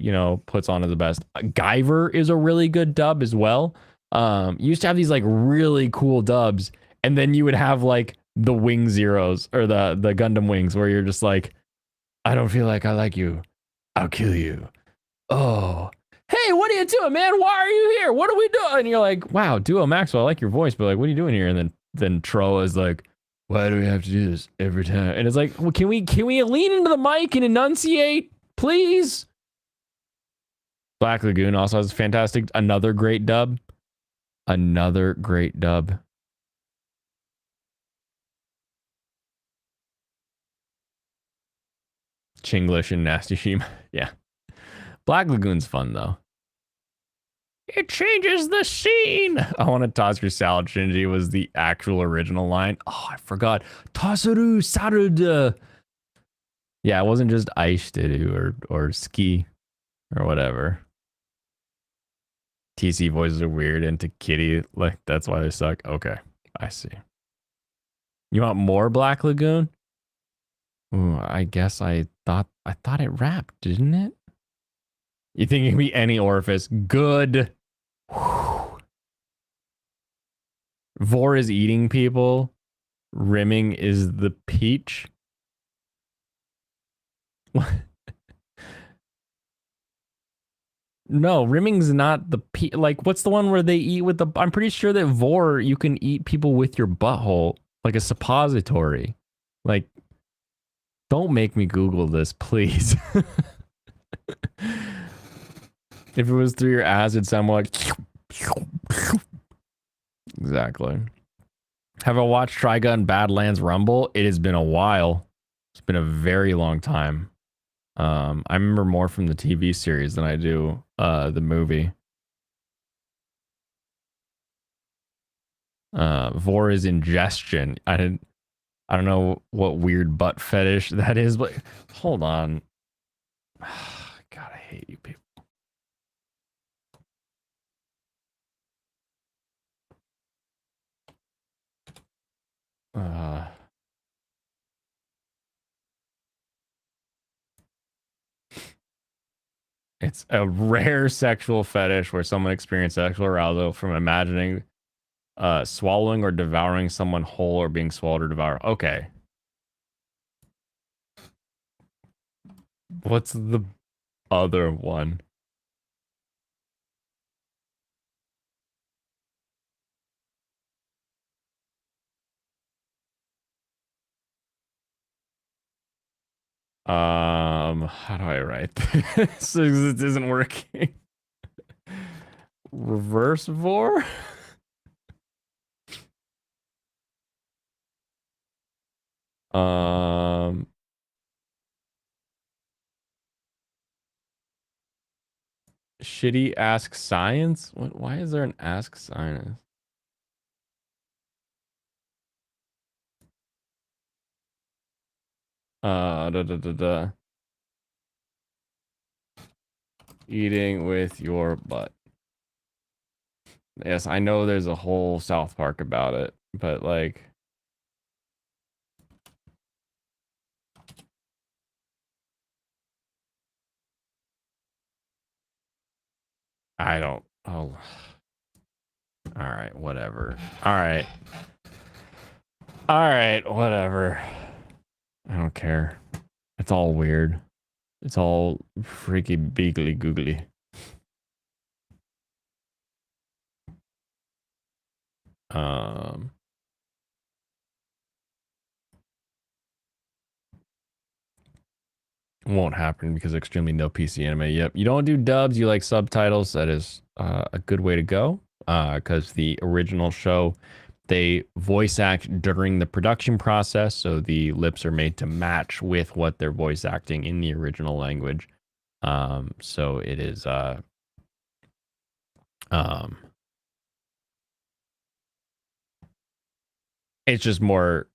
puts on as the best. Guyver is a really good dub as well. You used to have these, like, really cool dubs. And then you would have like the Wing Zeros or the Gundam Wings where you're just like, I don't feel like I like you. I'll kill you. Oh, hey, what are you doing, man? Why are you here? What are we doing? And you're like, wow, Duo Maxwell, I like your voice, but like, what are you doing here? And then Troa is like, why do we have to do this every time? And it's like, well, can we lean into the mic and enunciate, please? Black Lagoon also has fantastic, another great dub. Another great dub. Chinglish and Nasty Shima. Yeah. Black Lagoon's fun, though. It changes the scene. I want to toss your salad, Shinji was the actual original line. Oh, I forgot. Tosaru Saruda. Yeah, it wasn't just Aishiteru or Ski or whatever. TC voices are weird and to Kitty, like, that's why they suck. Okay, I see. You want more Black Lagoon? Ooh, I guess I thought it rapped, didn't it? You think it can be any orifice? Good. Whew. Vor is eating people. Rimming is the peach. What? No, Rimming's not the peach. Like, what's the one where they eat with the... I'm pretty sure that Vor, you can eat people with your butthole. like a suppository. Like, don't make me Google this, please. If it was through your ass, it'd sound more like. Exactly. Have I watched Trigun Badlands Rumble? It has been a while. It's been a very long time. I remember more from the TV series than I do the movie. Vor is ingestion. I don't know what weird butt fetish that is, but hold on. God, I hate you people. It's a rare sexual fetish where someone experiences sexual arousal from imagining swallowing or devouring someone whole or being swallowed or devoured. Okay. What's the other one? How do I write this? It isn't working. Reverse vor? Shitty ask science? What, why is there an ask science? Eating with your butt. Yes, I know there's a whole South Park about it, but like I don't. Oh. All right, whatever. All right. All right, whatever. I don't care. It's all weird. It's all freaky beagly googly. Won't happen because extremely no PC anime. Yep. You don't do dubs, you like subtitles. That is a good way to go. Because the original show, they voice act during the production process, so the lips are made to match with what they're voice acting in the original language. So it is it's just more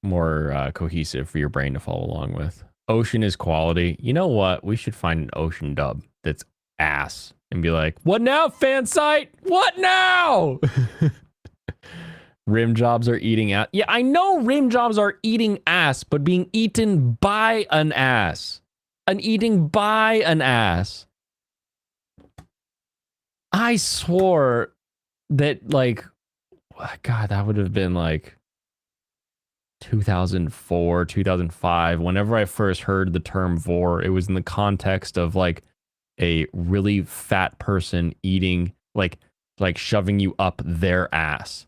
cohesive for your brain to follow along with. Ocean is quality. You know what? We should find an Ocean dub that's ass and be like, what now, fan site? What now? Rim jobs are eating ass. Yeah, I know rim jobs are eating ass, but being eaten by an ass. An eating by an ass. I swore that, like, God, that would have been like 2004, 2005. Whenever I first heard the term vor, it was in the context of like a really fat person eating, like shoving you up their ass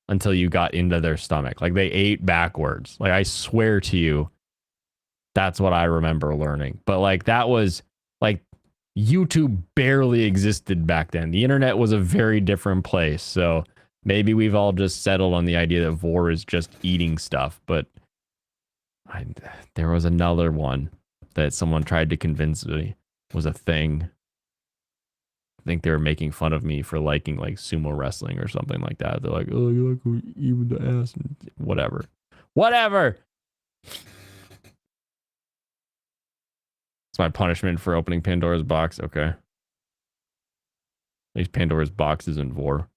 until you got into their stomach. Like they ate backwards. Like I swear to you, that's what I remember learning. But like that was like YouTube barely existed back then. The internet was a very different place. So maybe we've all just settled on the idea that vor is just eating stuff. But there was another one that someone tried to convince me was a thing. I think they were making fun of me for liking like sumo wrestling or something like that. They're like, oh, you like even the ass, and whatever. Whatever. It's my punishment for opening Pandora's box. Okay. At least Pandora's box isn't vor.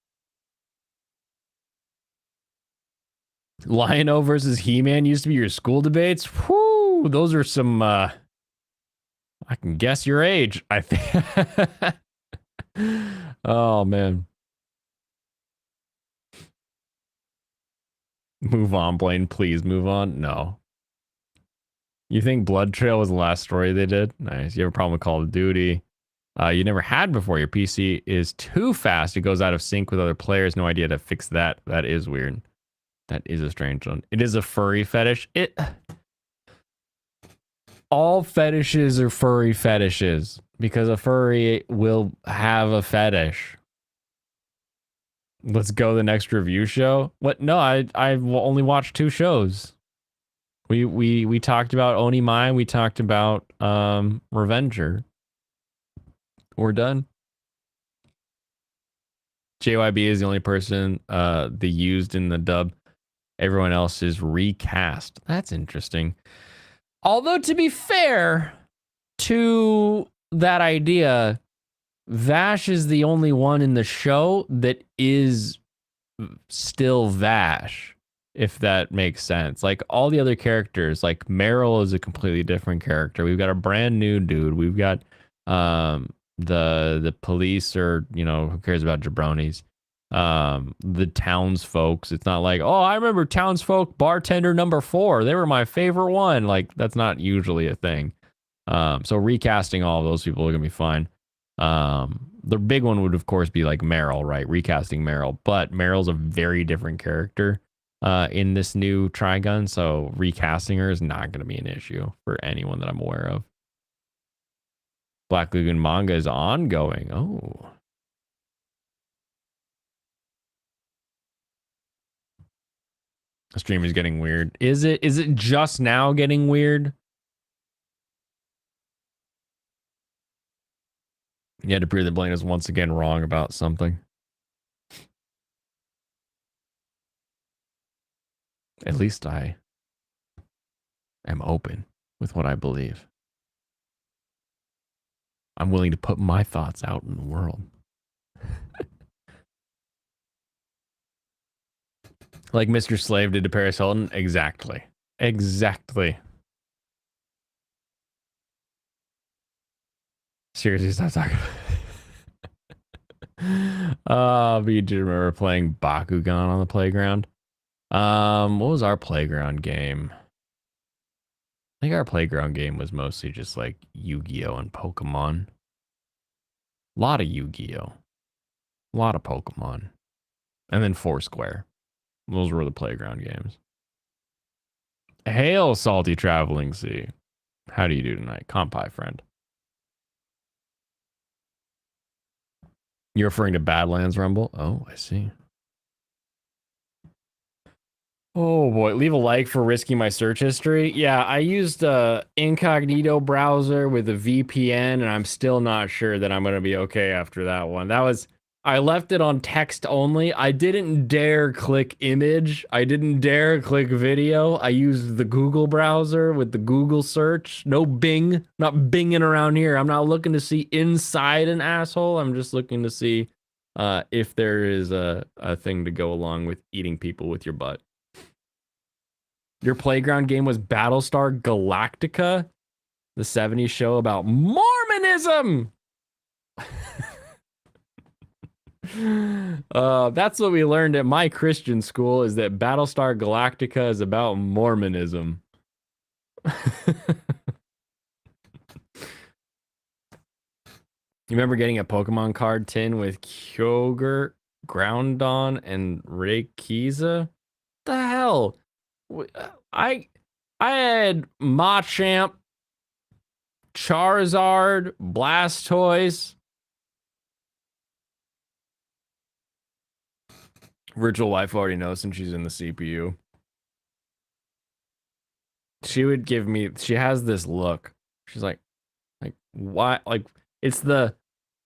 Lion-O versus He-Man used to be your school debates. Whoo, those are some I can guess your age, I think. Oh man. Move on, Blaine. Please move on. No. You think Blood Trail was the last story they did? Nice. You have a problem with Call of Duty. You never had before. Your PC is too fast. It goes out of sync with other players. No idea how to fix that. That is weird. That is a strange one. It is a furry fetish. All fetishes are furry fetishes because a furry will have a fetish. Let's go to the next review show. What? No, I've only watched 2 shows. We talked about Oni Mai. We talked about Revenger. We're done. JYB is the only person they used in the dub. Everyone else is recast. That's interesting. Although, to be fair to that idea, Vash is the only one in the show that is still Vash, if that makes sense. Like, all the other characters, like Meryl is a completely different character. We've got a brand new dude. We've got the police, or, you know, who cares about jabronis? The townsfolk. It's not like, oh, I remember townsfolk bartender number 4. They were my favorite one. Like, that's not usually a thing. So recasting all of those people are gonna be fine. The big one would, of course, be like Meryl, right? Recasting Meryl, but Meryl's a very different character in this new Trigun, so recasting her is not gonna be an issue for anyone that I'm aware of. Black Lagoon manga is ongoing. Oh. The stream is getting weird. Is it just now getting weird? You had to prove that Blaine is once again wrong about something. At least I am open with what I believe. I'm willing to put my thoughts out in the world. Like Mr. Slave did to Paris Hilton? Exactly. Exactly. Seriously, stop talking. But you do remember playing Bakugan on the playground? What was our playground game? I think our playground game was mostly just like Yu-Gi-Oh! And Pokemon. A lot of Yu-Gi-Oh! A lot of Pokemon. And then Foursquare. Those were the playground games. Hail, Salty Traveling Sea. How do you do tonight? Compi friend. You're referring to Badlands Rumble? Oh, I see. Oh boy, leave a like for risking my search history. Yeah, I used a incognito browser with a VPN, and I'm still not sure that I'm going to be okay after that one. I left it on text only. I didn't dare click image. I didn't dare click video. I used the Google browser with the Google search. No Bing. Not binging around here. I'm not looking to see inside an asshole. I'm just looking to see if there is a thing to go along with eating people with your butt. Your playground game was Battlestar Galactica, the 70s show about Mormonism. That's what we learned at my Christian school, is that Battlestar Galactica is about Mormonism. You remember getting a Pokemon card tin with Kyogre, Groudon, and Rayquaza? The hell? I had Machamp, Charizard, Blastoise. Virtual wife already knows since she's in the CPU. She would give me, she has this look. She's like, why? Like, it's the,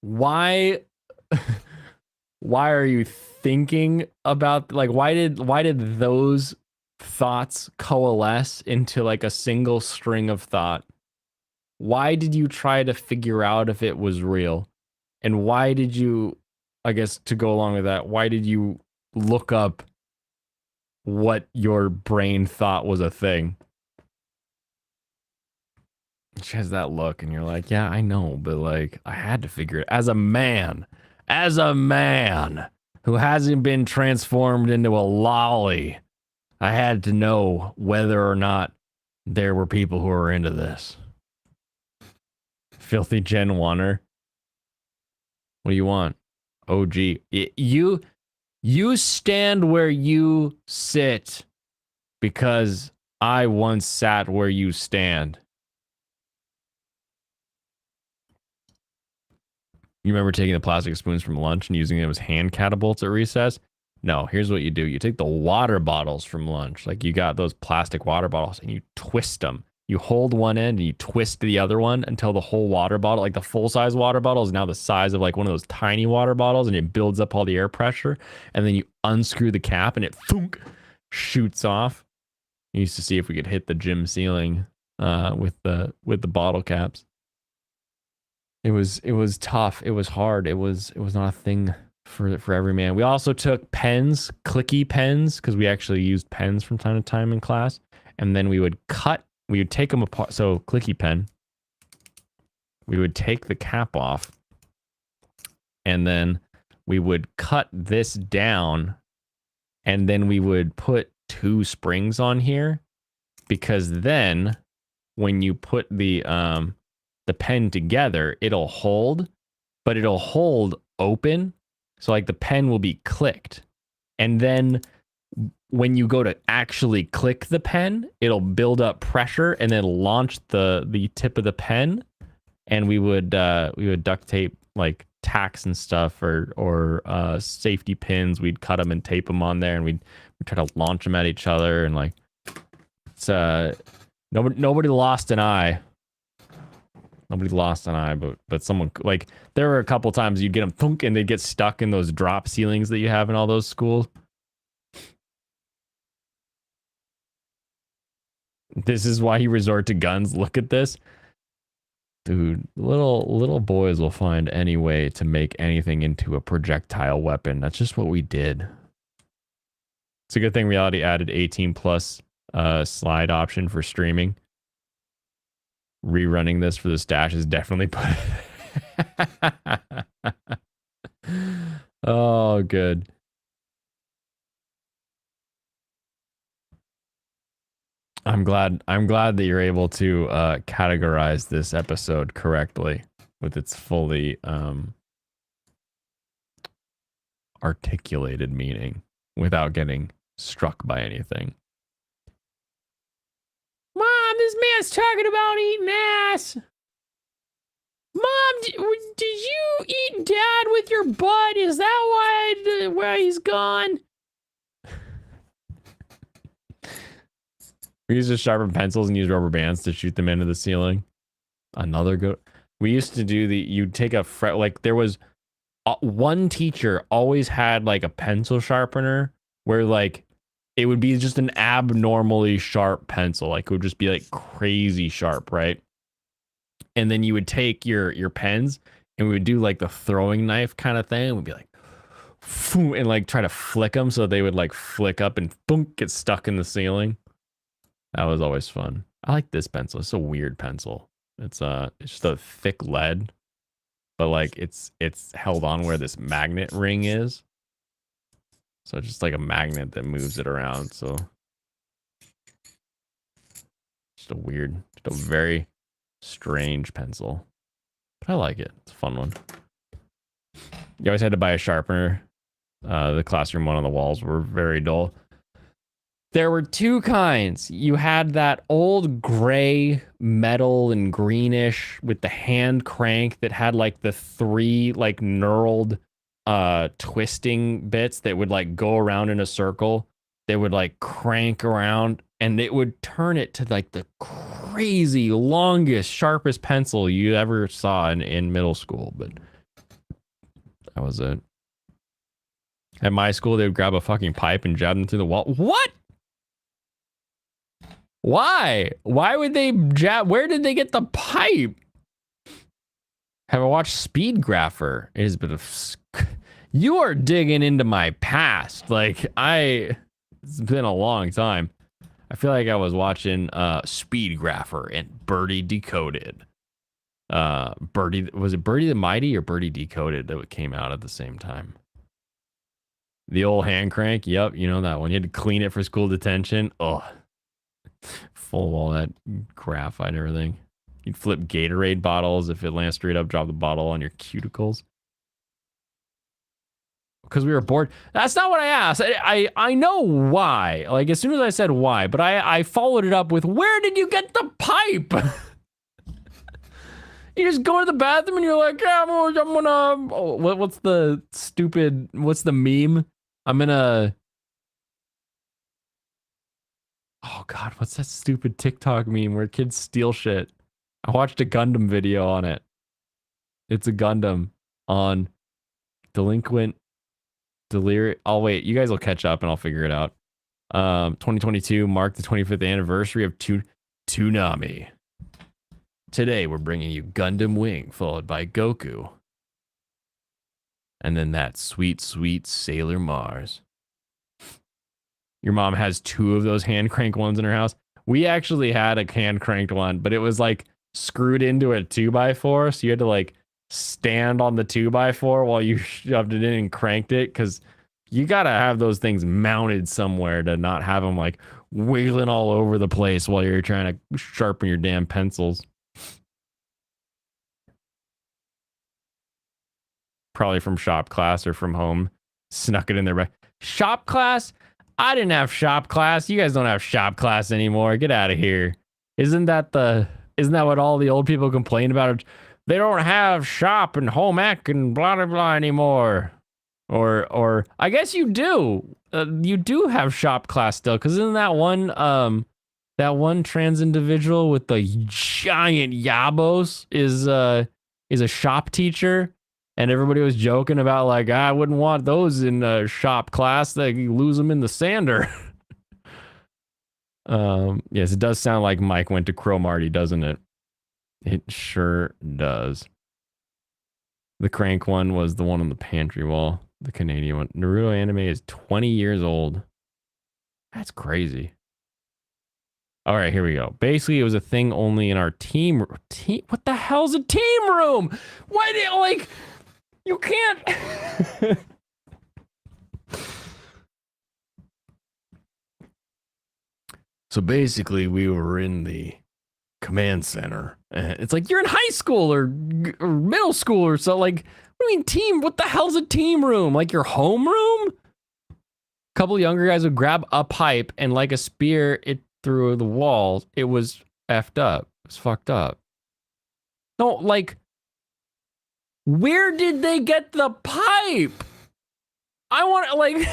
why, why are you thinking about, like, why did those thoughts coalesce into like a single string of thought? Why did you try to figure out if it was real? And why did you, I guess to go along with that, why did you look up what your brain thought was a thing? She has that look, and you're like, yeah, I know, but like, I had to figure it. As a man who hasn't been transformed into a lolly, I had to know whether or not there were people who were into this. Filthy Gen 1er. What do you want? OG. You stand where you sit because I once sat where you stand. You remember taking the plastic spoons from lunch and using them as hand catapults at recess? No, here's what you do. You take the water bottles from lunch. Like you got those plastic water bottles and you twist them. You hold one end and you twist the other one until the whole water bottle, like the full-size water bottle, is now the size of like one of those tiny water bottles, and it builds up all the air pressure. And then you unscrew the cap and it thunk, shoots off. You used to see if we could hit the gym ceiling with the bottle caps. It was tough. It was hard. It was not a thing for every man. We also took pens, clicky pens, because we actually used pens from time to time in class. And then we would take them apart. So clicky pen, we would take the cap off, and then we would cut this down, and then we would put 2 springs on here, because then when you put the pen together, it'll hold, but it'll hold open. So like the pen will be clicked. And then when you go to actually click the pen, it'll build up pressure and then launch the tip of the pen. And we would duct tape like tacks and stuff or safety pins. We'd cut them and tape them on there, and we'd try to launch them at each other. And like, it's nobody lost an eye. Nobody lost an eye, but someone, like, there were a couple times you'd get them thunk and they'd get stuck in those drop ceilings that you have in all those schools. This is why you resort to guns. Look at this. Dude, little boys will find any way to make anything into a projectile weapon. That's just what we did. It's a good thing Reality added 18 plus slide option for streaming. Rerunning this for the stash is definitely put. Oh, good. I'm glad that you're able to categorize this episode correctly with its fully articulated meaning without getting struck by anything. Mom, this man's talking about eating ass. Mom, did you eat Dad with your butt? Is that why he's gone? We used to sharpen pencils and use rubber bands to shoot them into the ceiling. Another good. We used to do you'd take a like there was one teacher always had like a pencil sharpener where like it would be just an abnormally sharp pencil. Like it would just be like crazy sharp, right? And then you would take your pens and we would do like the throwing knife kind of thing. We'd be like, and like try to flick them so they would like flick up and boom, get stuck in the ceiling. That was always fun. I like this pencil. It's a weird pencil. It's just a thick lead, but like it's held on where this magnet ring is. So it's just like a magnet that moves it around. So just a very strange pencil. But I like it. It's a fun one. You always had to buy a sharpener. The classroom one on the walls were very dull. There were 2 kinds. You had that old gray metal and greenish with the hand crank that had like the 3 like knurled twisting bits that would like go around in a circle. They would like crank around and it would turn it to like the crazy longest, sharpest pencil you ever saw in middle school. But that was it. At my school, they would grab a fucking pipe and jab them through the wall. What? Why? Why would they jab? Where did they get the pipe? Have I watched Speed Grapher? It has been you are digging into my past. Like it's been a long time. I feel like I was watching Speed Grapher and Birdie Decoded. Was it Birdie the Mighty or Birdie Decoded that came out at the same time? The old hand crank. Yep, you know that one. You had to clean it for school detention. Ugh. Full of all that graphite and everything. You'd flip Gatorade bottles if it lands straight up, drop the bottle on your cuticles. because we were bored. That's not what I asked. I know why. Like as soon as I said why, but I followed it up with where did you get the pipe? You just go to the bathroom and you're like, yeah, I'm gonna. Oh, what's the stupid? What's the meme? I'm gonna. Oh God, what's that stupid TikTok meme where kids steal shit? I watched a Gundam video on it. It's a Gundam on delinquent delirium. Oh wait, you guys will catch up and I'll figure it out. 2022 marked the 25th anniversary of Toonami. Today we're bringing you Gundam Wing, followed by Goku, and then that sweet, sweet Sailor Mars. Your mom has 2 of those hand crank ones in her house. We actually had a hand cranked one, but it was like screwed into a 2x4, so you had to like stand on the 2x4 while you shoved it in and cranked it, because you gotta have those things mounted somewhere to not have them like wiggling all over the place while you're trying to sharpen your damn pencils. Probably from shop class or from home. Snuck it in there. Shop class? I didn't have shop class. You guys don't have shop class anymore. Get out of here. Isn't that what all the old people complain about? They don't have shop and home ec and blah blah blah anymore. Or I guess you do. You do have shop class still, because isn't that one trans individual with the giant yabos is a shop teacher? And everybody was joking about like, I wouldn't want those in shop class. They lose them in the sander. Yes, it does sound like Mike went to Cromartie, doesn't it? It sure does. The crank one was the one on the pantry wall. The Canadian one. Naruto anime is 20 years old. That's crazy. All right, here we go. Basically, it was a thing only in our team. What the hell's a team room? Why did like... You can't. So basically, we were in the command center. It's like you're in high school or middle school or so. Like, what do you mean team? What the hell's a team room? Like your homeroom? A couple younger guys would grab a pipe and like a spear it through the walls. It was effed up. It was fucked up. No, like. Where did they get the pipe? I want to, like,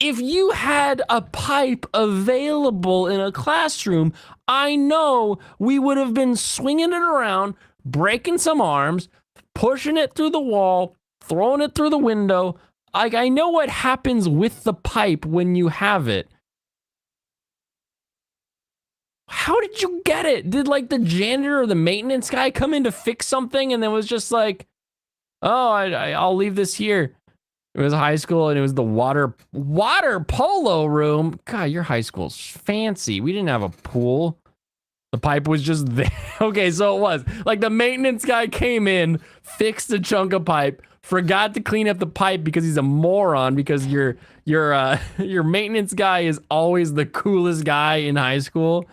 if you had a pipe available in a classroom, I know we would have been swinging it around, breaking some arms, pushing it through the wall, throwing it through the window. Like, I know what happens with the pipe when you have it. How did you get it? Did like the janitor or the maintenance guy come in to fix something and then was just like, oh, I'll leave this here. It was high school and it was the water polo room. God, your high school's fancy. We didn't have a pool. The pipe was just there. Okay, so it was like the maintenance guy came in, fixed a chunk of pipe, forgot to clean up the pipe because he's a moron, because your maintenance guy is always the coolest guy in high school.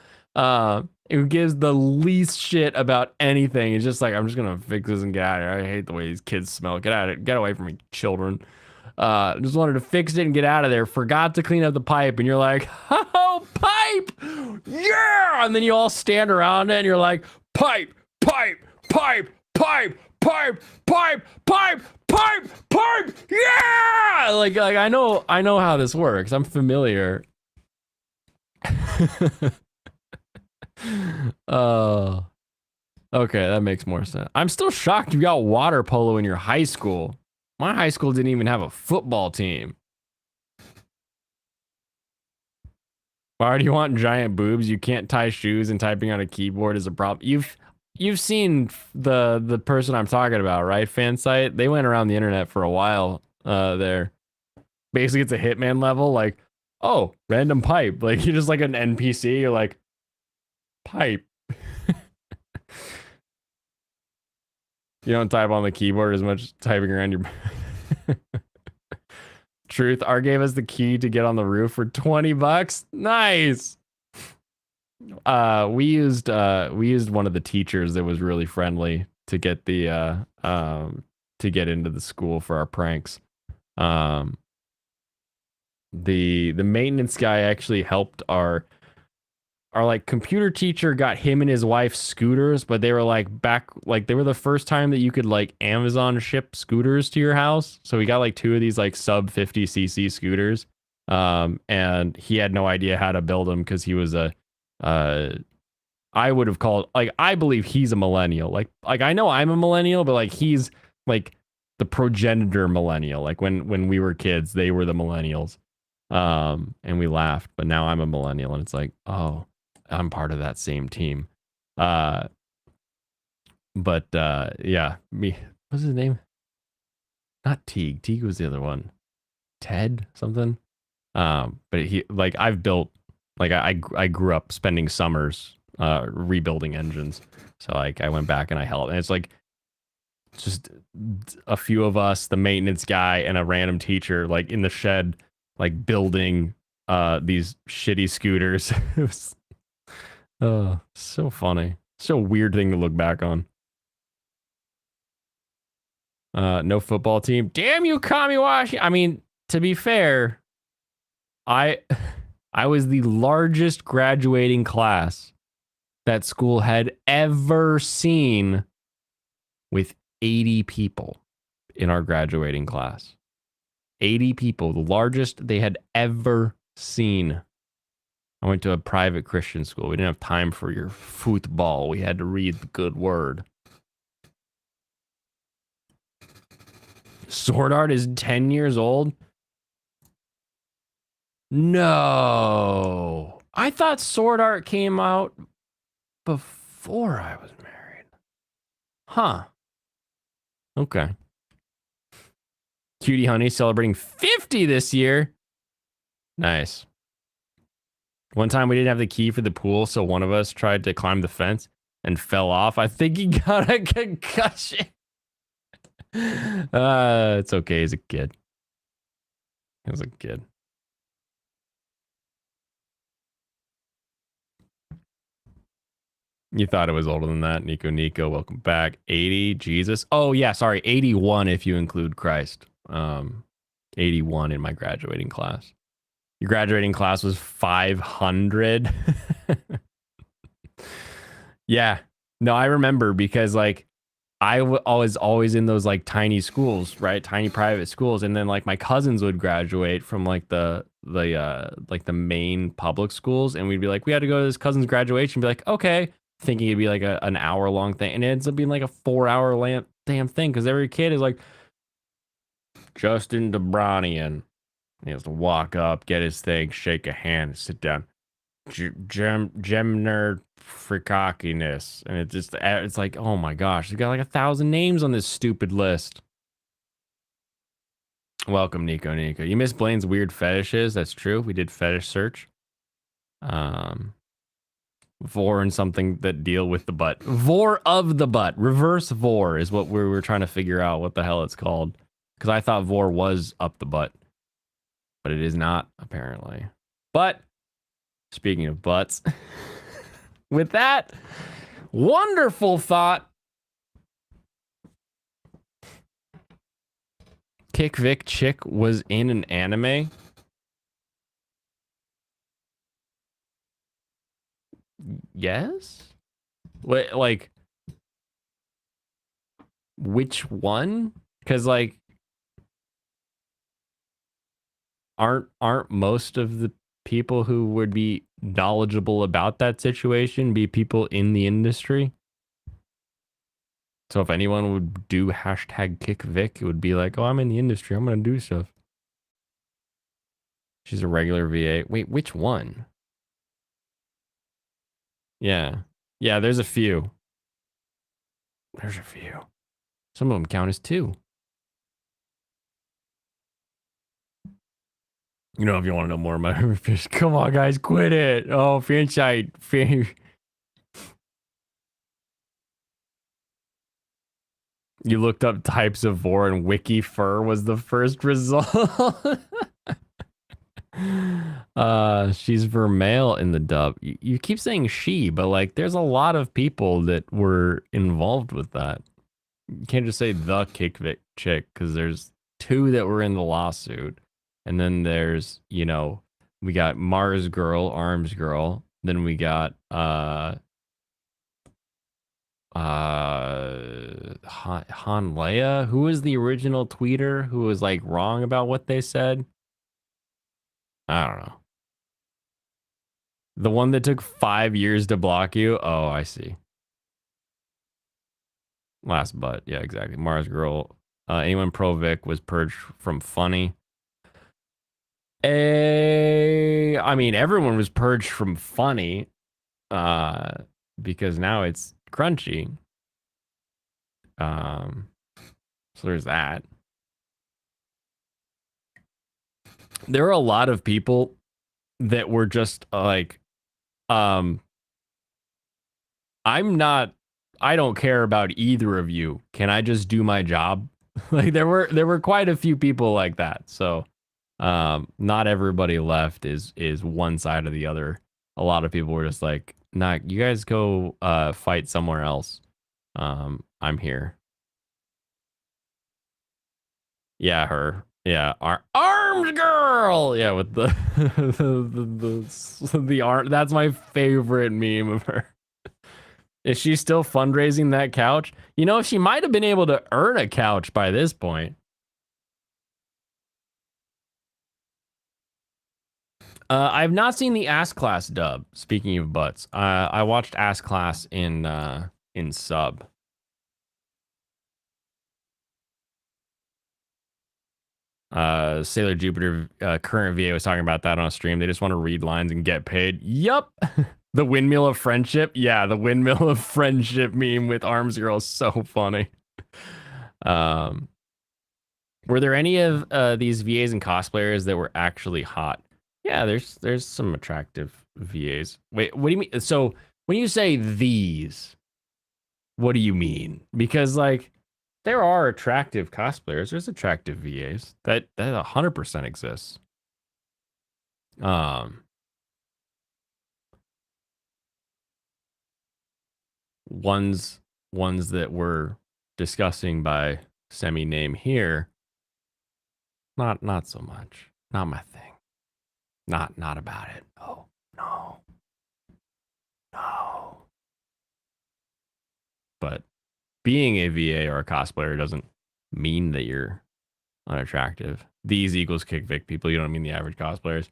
Who gives the least shit about anything. It's just like, I'm just gonna fix this and get out of here. I hate the way these kids smell. Get out of it. Get away from me, children. Just wanted to fix it and get out of there. Forgot to clean up the pipe, and you're like, oh, pipe! Yeah! And then you all stand around it, and you're like, pipe, pipe, pipe, pipe, pipe, pipe, pipe, pipe, pipe, yeah! Like I know how this works. I'm familiar. Okay, that makes more sense. I'm still shocked you got water polo in your high school. My high school didn't even have a football team. Why do you want giant boobs? You can't tie shoes and typing on a keyboard is a problem. You've seen the person I'm talking about, right? Fansite. They went around the internet for a while there. Basically, it's a Hitman level, like, oh, random pipe. Like, you're just like an NPC, you're like, pipe. You don't type on the keyboard as much typing around your Truth, R gave us the key to get on the roof for $20. Nice. We used one of the teachers that was really friendly to get the to get into the school for our pranks. Um, the maintenance guy actually helped our like computer teacher got him and his wife scooters, but they were like they were the first time that you could like Amazon ship scooters to your house. So we got like two of these like sub 50cc scooters. And he had no idea how to build them because he was I would have called, like, I believe he's a millennial. Like I know I'm a millennial, but like he's like the progenitor millennial. Like when we were kids, they were the millennials. And we laughed, but now I'm a millennial and it's like, oh, I'm part of that same team. But yeah, what's his name? Not Teague. Teague was the other one. Ted something. But he, like, I've built, like, I grew up spending summers rebuilding engines. So like I went back and I helped, and it's like just a few of us, the maintenance guy and a random teacher, like in the shed, like building these shitty scooters. It was so funny. So weird thing to look back on. No football team. Damn you, Kamiwashi. I mean, to be fair, I was the largest graduating class that school had ever seen, with 80 people in our graduating class. 80 people, the largest they had ever seen. I went to a private Christian school. We didn't have time for your football. We had to read the good word. Sword Art is 10 years old? No. I thought Sword Art came out before I was married. Huh. Okay. Cutie Honey celebrating 50 this year. Nice. One time we didn't have the key for the pool, so one of us tried to climb the fence and fell off. I think he got a concussion. It's okay. He's a kid. He was a kid. You thought it was older than that. Nico, welcome back. 80, Jesus. Oh, yeah, sorry. 81 if you include Christ. 81 in my graduating class. Your graduating class was 500. Yeah. No, I remember because like I was always in those like tiny schools, right? Tiny private schools. And then like my cousins would graduate from like the main public schools. And we'd be like, we had to go to this cousin's graduation. Be like, okay. Thinking it'd be like an hour long thing. And it ends up being like a 4-hour damn thing. Cause every kid is like, Justin DeBronian. He has to walk up, get his thing, shake a hand, sit down. Gemner Frikakiness. And it's like, oh my gosh, we've got like 1,000 names on this stupid list. Welcome, Nico. You missed Blaine's weird fetishes. That's true. We did fetish search. Vor and something that deal with the butt. Vor of the butt. Reverse vor is what we were trying to figure out what the hell it's called. Because I thought vor was up the butt. But it is not, apparently. But, speaking of butts, with that wonderful thought, Kick Vic chick was in an anime. Yes? Wait, like, which one? Because, like, aren't most of the people who would be knowledgeable about that situation be people in the industry? So if anyone would do hashtag Kick Vic, it would be like, oh, I'm in the industry. I'm going to do stuff. She's a regular VA. Wait, which one? Yeah. Yeah, there's a few. There's a few. Some of them count as two. You know, if you want to know more about fish, come on, guys, quit it. Oh, Fanshite. You looked up types of vor and wiki fur was the first result. She's vermale in the dub. You keep saying she, but like there's a lot of people that were involved with that. You can't just say the Kick Vic chick because there's 2 that were in the lawsuit. And then there's, we got Mars Girl, Arms Girl. Then we got Han Leia, who was the original tweeter who was like wrong about what they said. I don't know. The one that took 5 years to block you. Oh, I see. Last but yeah, exactly. Mars Girl. Anyone pro Vic was purged from funny. I mean, everyone was purged from funny. Because now it's crunchy. So there's that. There are a lot of people that were just like, I don't care about either of you. Can I just do my job? Like there were quite a few people like that. So not everybody left is one side or the other. A lot of people were just like, nah, you guys go fight somewhere else. I'm here. Yeah, her. Yeah, our Arms Girl. Yeah, with the the arm. That's my favorite meme of her. Is she still fundraising that couch? She might have been able to earn a couch by this point. I've not seen the Ass Class dub. Speaking of butts, I watched Ass Class in sub. Sailor Jupiter current VA was talking about that on a stream. They just want to read lines and get paid. Yup. The windmill of friendship. Yeah, the windmill of friendship meme with Arms Girl is so funny. Were there any of these VAs and cosplayers that were actually hot? Yeah, there's some attractive VAs. Wait, what do you mean? So when you say these, what do you mean? Because like there are attractive cosplayers. There's attractive VAs. That 100% exists. Ones that we're discussing by semi name here. Not so much. Not my thing. Not about it. Oh, no. But being a VA or a cosplayer doesn't mean that you're unattractive. These equals kick Vic people. You don't mean the average cosplayers.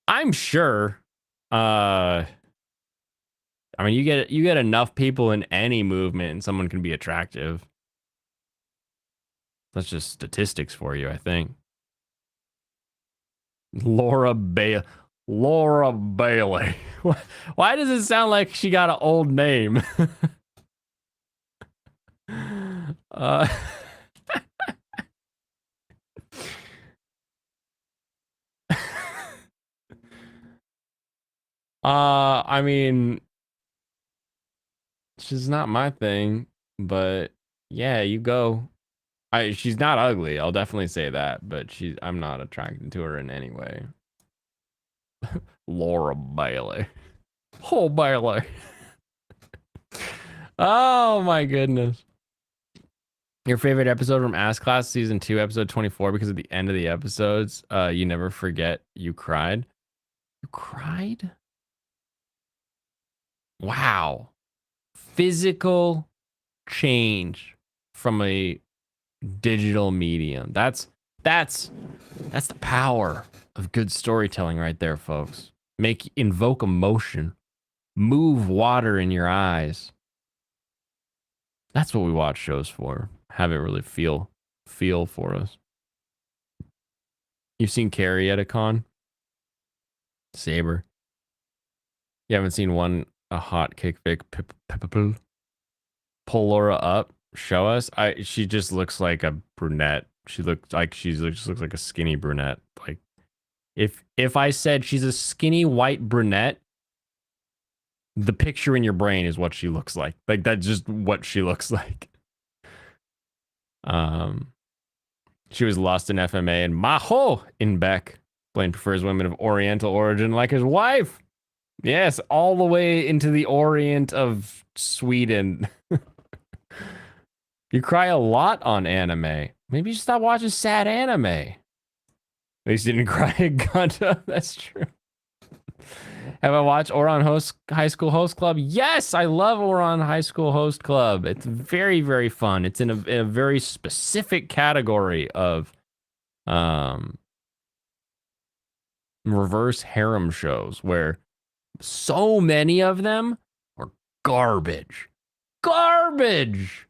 I'm sure. I mean, you get enough people in any movement, and someone can be attractive. That's just statistics for you, I think. Laura Bailey. Why does it sound like she got an old name? I mean, she's not my thing, but yeah, you go. She's not ugly. I'll definitely say that, but I'm not attracted to her in any way. Laura Bailey. Oh, Bailey. Oh my goodness. Your favorite episode from Ass Class season 2, episode 24, because at the end of the episodes, you never forget you cried. You cried? Wow. Physical change from a digital medium. That's the power of good storytelling right there, folks. Invoke emotion. Move water in your eyes. That's what we watch shows for. Have it really feel for us. You've seen Carrie at a con? Saber. You haven't seen a hot kick Vic pull Laura up? Show us. She just looks like a brunette. She looks like a skinny brunette. Like if I said she's a skinny white brunette, the picture in your brain is what she looks like. Like that's just what she looks like. She was lost in FMA and Maho in Beck. Blaine prefers women of Oriental origin like his wife. Yes, all the way into the Orient of Sweden. You cry a lot on anime. Maybe you should stop watching sad anime. At least you didn't cry at Gundam. That's true. Have I watched Ouran High School Host Club? Yes, I love Ouran High School Host Club. It's very, very fun. It's in a very specific category of reverse harem shows where so many of them are garbage. Garbage.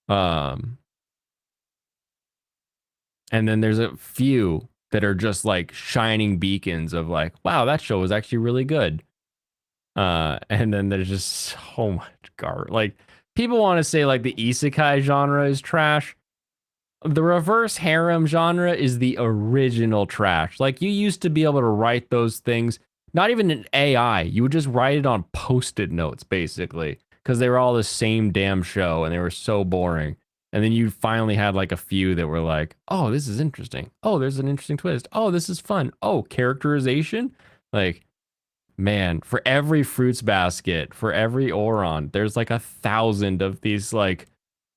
And then there's a few that are just like shining beacons of like, wow, that show was actually really good. And then there's just so much garbage. Like, people want to say like the isekai genre is trash. The reverse harem genre is the original trash. Like, you used to be able to write those things, not even in AI. You would just write it on Post-it notes, basically, because they were all the same damn show and they were so boring. And then you finally had like a few that were like, oh, this is interesting. Oh, there's an interesting twist. Oh, this is fun. Oh, characterization. Like, man, for every Fruits Basket, for every Ouran, there's like 1,000 of these like,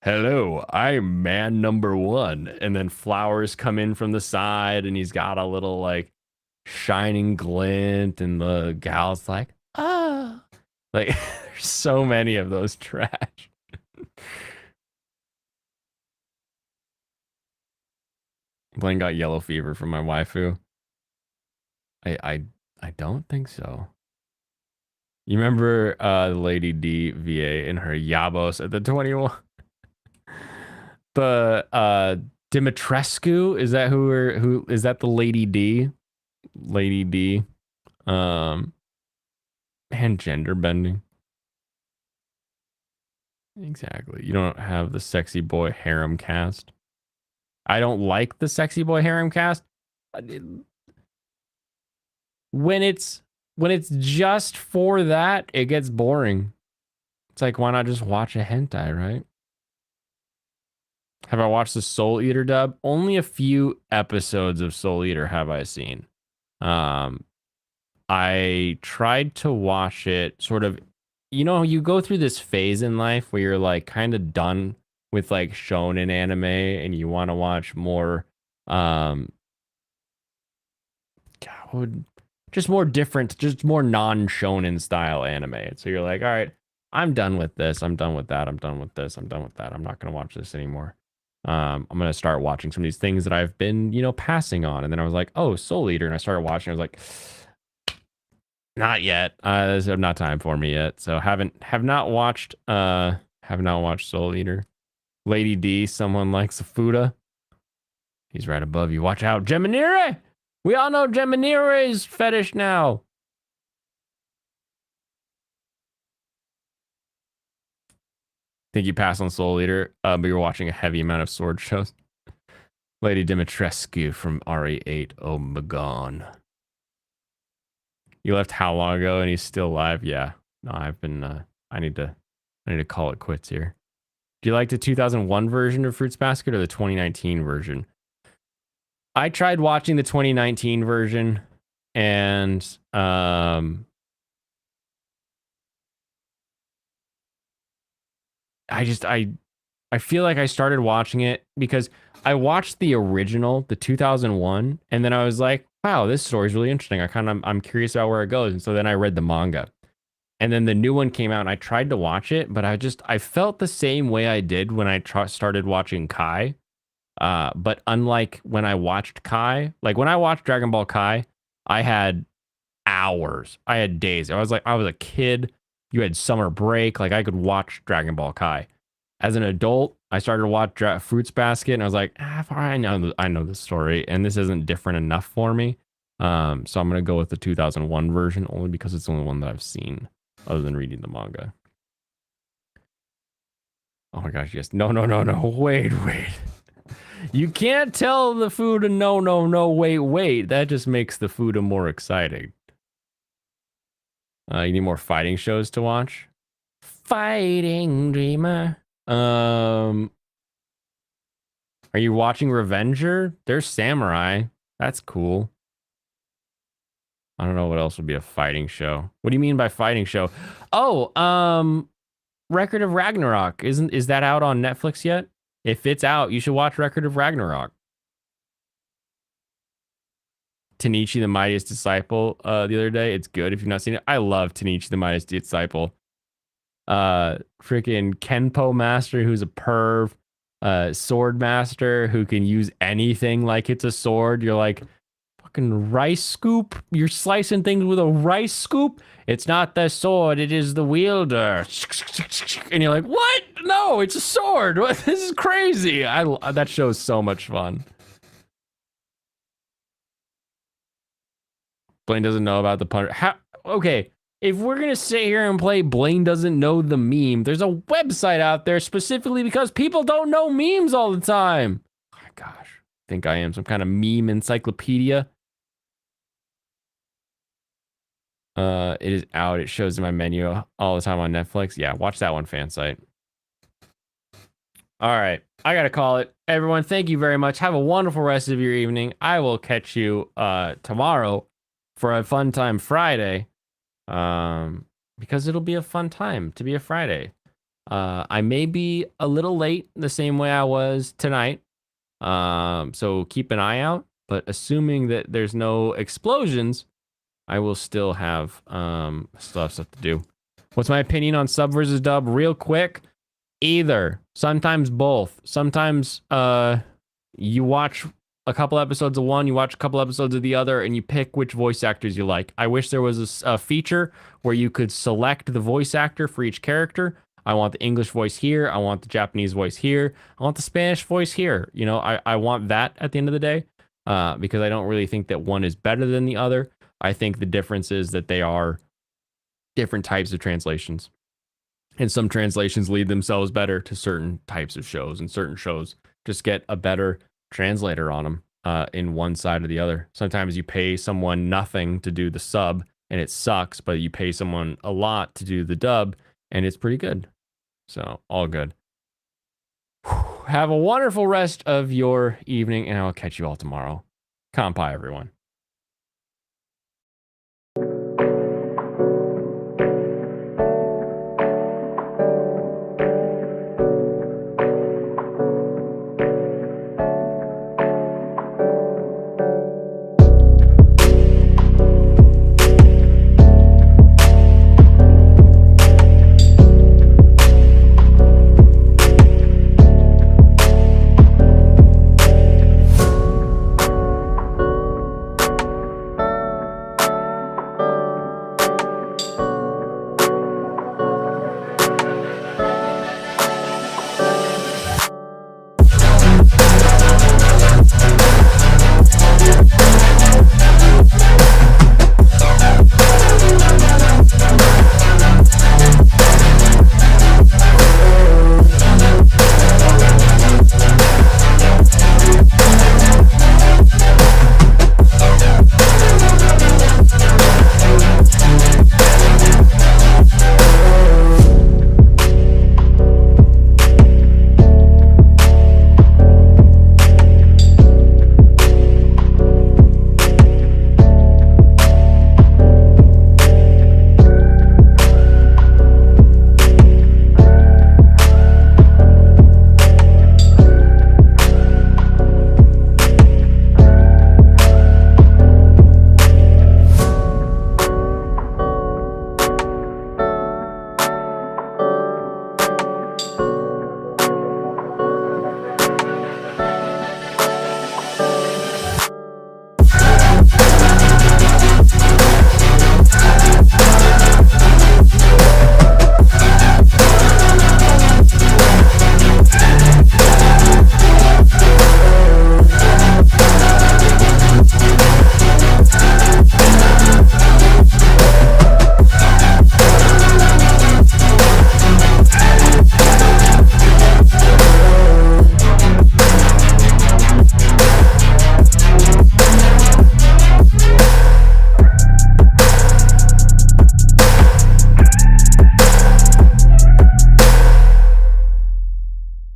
hello, I'm man number one. And then flowers come in from the side and he's got a little like shining glint and the gal's like, ah. Like, there's so many of those trash. Blaine got yellow fever from my waifu. I don't think so. You remember Lady D VA in her Yabos at the 21? The Dimitrescu, is that who is that the Lady D? Lady D. And gender bending. Exactly. You don't have the sexy boy harem cast. I don't like the sexy boy harem cast. When it's just for that, it gets boring. It's like, why not just watch a hentai, right? Have I watched the Soul Eater dub? Only a few episodes of Soul Eater have I seen. I tried to watch it sort of, you go through this phase in life where you're like kind of done with like shonen anime and you want to watch more just more different, just more non-shonen style anime. So you're like, all right, I'm done with this. I'm done with that. I'm done with this. I'm done with that. I'm not going to watch this anymore. I'm going to start watching some of these things that I've been, passing on. And then I was like, oh, Soul Eater. And I started watching. I was like, not yet. There's not time for me yet. So have not watched Soul Eater. Lady D, someone likes Safuda. He's right above you. Watch out. Geminire! We all know Geminire's fetish now. Think you pass on Soul Eater, but you're watching a heavy amount of sword shows. Lady Dimitrescu from RE8. Oh my god. You left how long ago and he's still alive? Yeah. No, I've been I need to call it quits here. Do you like the 2001 version of Fruits Basket or the 2019 version? I tried watching the 2019 version and I feel like I started watching it because I watched the original, the 2001, and then I was like, wow, this story's really interesting. I'm curious about where it goes. And so then I read the manga. And then the new one came out and I tried to watch it, but I felt the same way I did when I started watching Kai. But unlike when I watched Kai, like when I watched Dragon Ball Kai, I had hours. I had days. I was a kid. You had summer break. Like I could watch Dragon Ball Kai. As an adult, I started to watch Fruits Basket, and I was like, I know the story, and this isn't different enough for me. So I'm gonna go with the 2001 version only because it's the only one that I've seen, other than reading the manga. Oh my gosh, yes. No. Wait. You can't tell the Fuda no, wait. That just makes the Fuda more exciting. You need more fighting shows to watch? Fighting Dreamer. Are you watching Revenger? There's Samurai. That's cool. I don't know what else would be a fighting show. What do you mean by fighting show? Oh, Record of Ragnarok. Is that out on Netflix yet? If it's out, you should watch Record of Ragnarok. Tanichi the Mightiest Disciple the other day. It's good if you've not seen it. I love Tanichi the Mightiest Disciple. Freaking Kenpo Master, who's a perv. Sword Master, who can use anything like it's a sword. You're like, fucking rice scoop? You're slicing things with a rice scoop? It's not the sword, it is the wielder. And you're like, what? No, it's a sword. What? This is crazy. That show's so much fun. Blaine doesn't know about the punter. Okay, if we're gonna sit here and play Blaine doesn't know the meme, there's a website out there specifically because people don't know memes all the time. Oh my gosh, I think I am some kind of meme encyclopedia. It is out. It shows in my menu all the time on Netflix. Yeah, watch that one, fan site. All right, I gotta call it. Everyone, thank you very much. Have a wonderful rest of your evening. I will catch you tomorrow for a fun time Friday. Because it'll be a fun time to be a Friday. I may be a little late the same way I was tonight. So keep an eye out, but assuming that there's no explosions, I will still have stuff to do. What's my opinion on sub versus dub? Real quick, either. Sometimes both. Sometimes you watch a couple episodes of one, you watch a couple episodes of the other, and you pick which voice actors you like. I wish there was a feature where you could select the voice actor for each character. I want the English voice here. I want the Japanese voice here. I want the Spanish voice here. You know, I want that at the end of the day because I don't really think that one is better than the other. I think the difference is that they are different types of translations. And some translations lead themselves better to certain types of shows, and certain shows just get a better translator on them in one side or the other. Sometimes you pay someone nothing to do the sub and it sucks, but you pay someone a lot to do the dub and it's pretty good. So all good. Have a wonderful rest of your evening and I'll catch you all tomorrow. Kampai, everyone.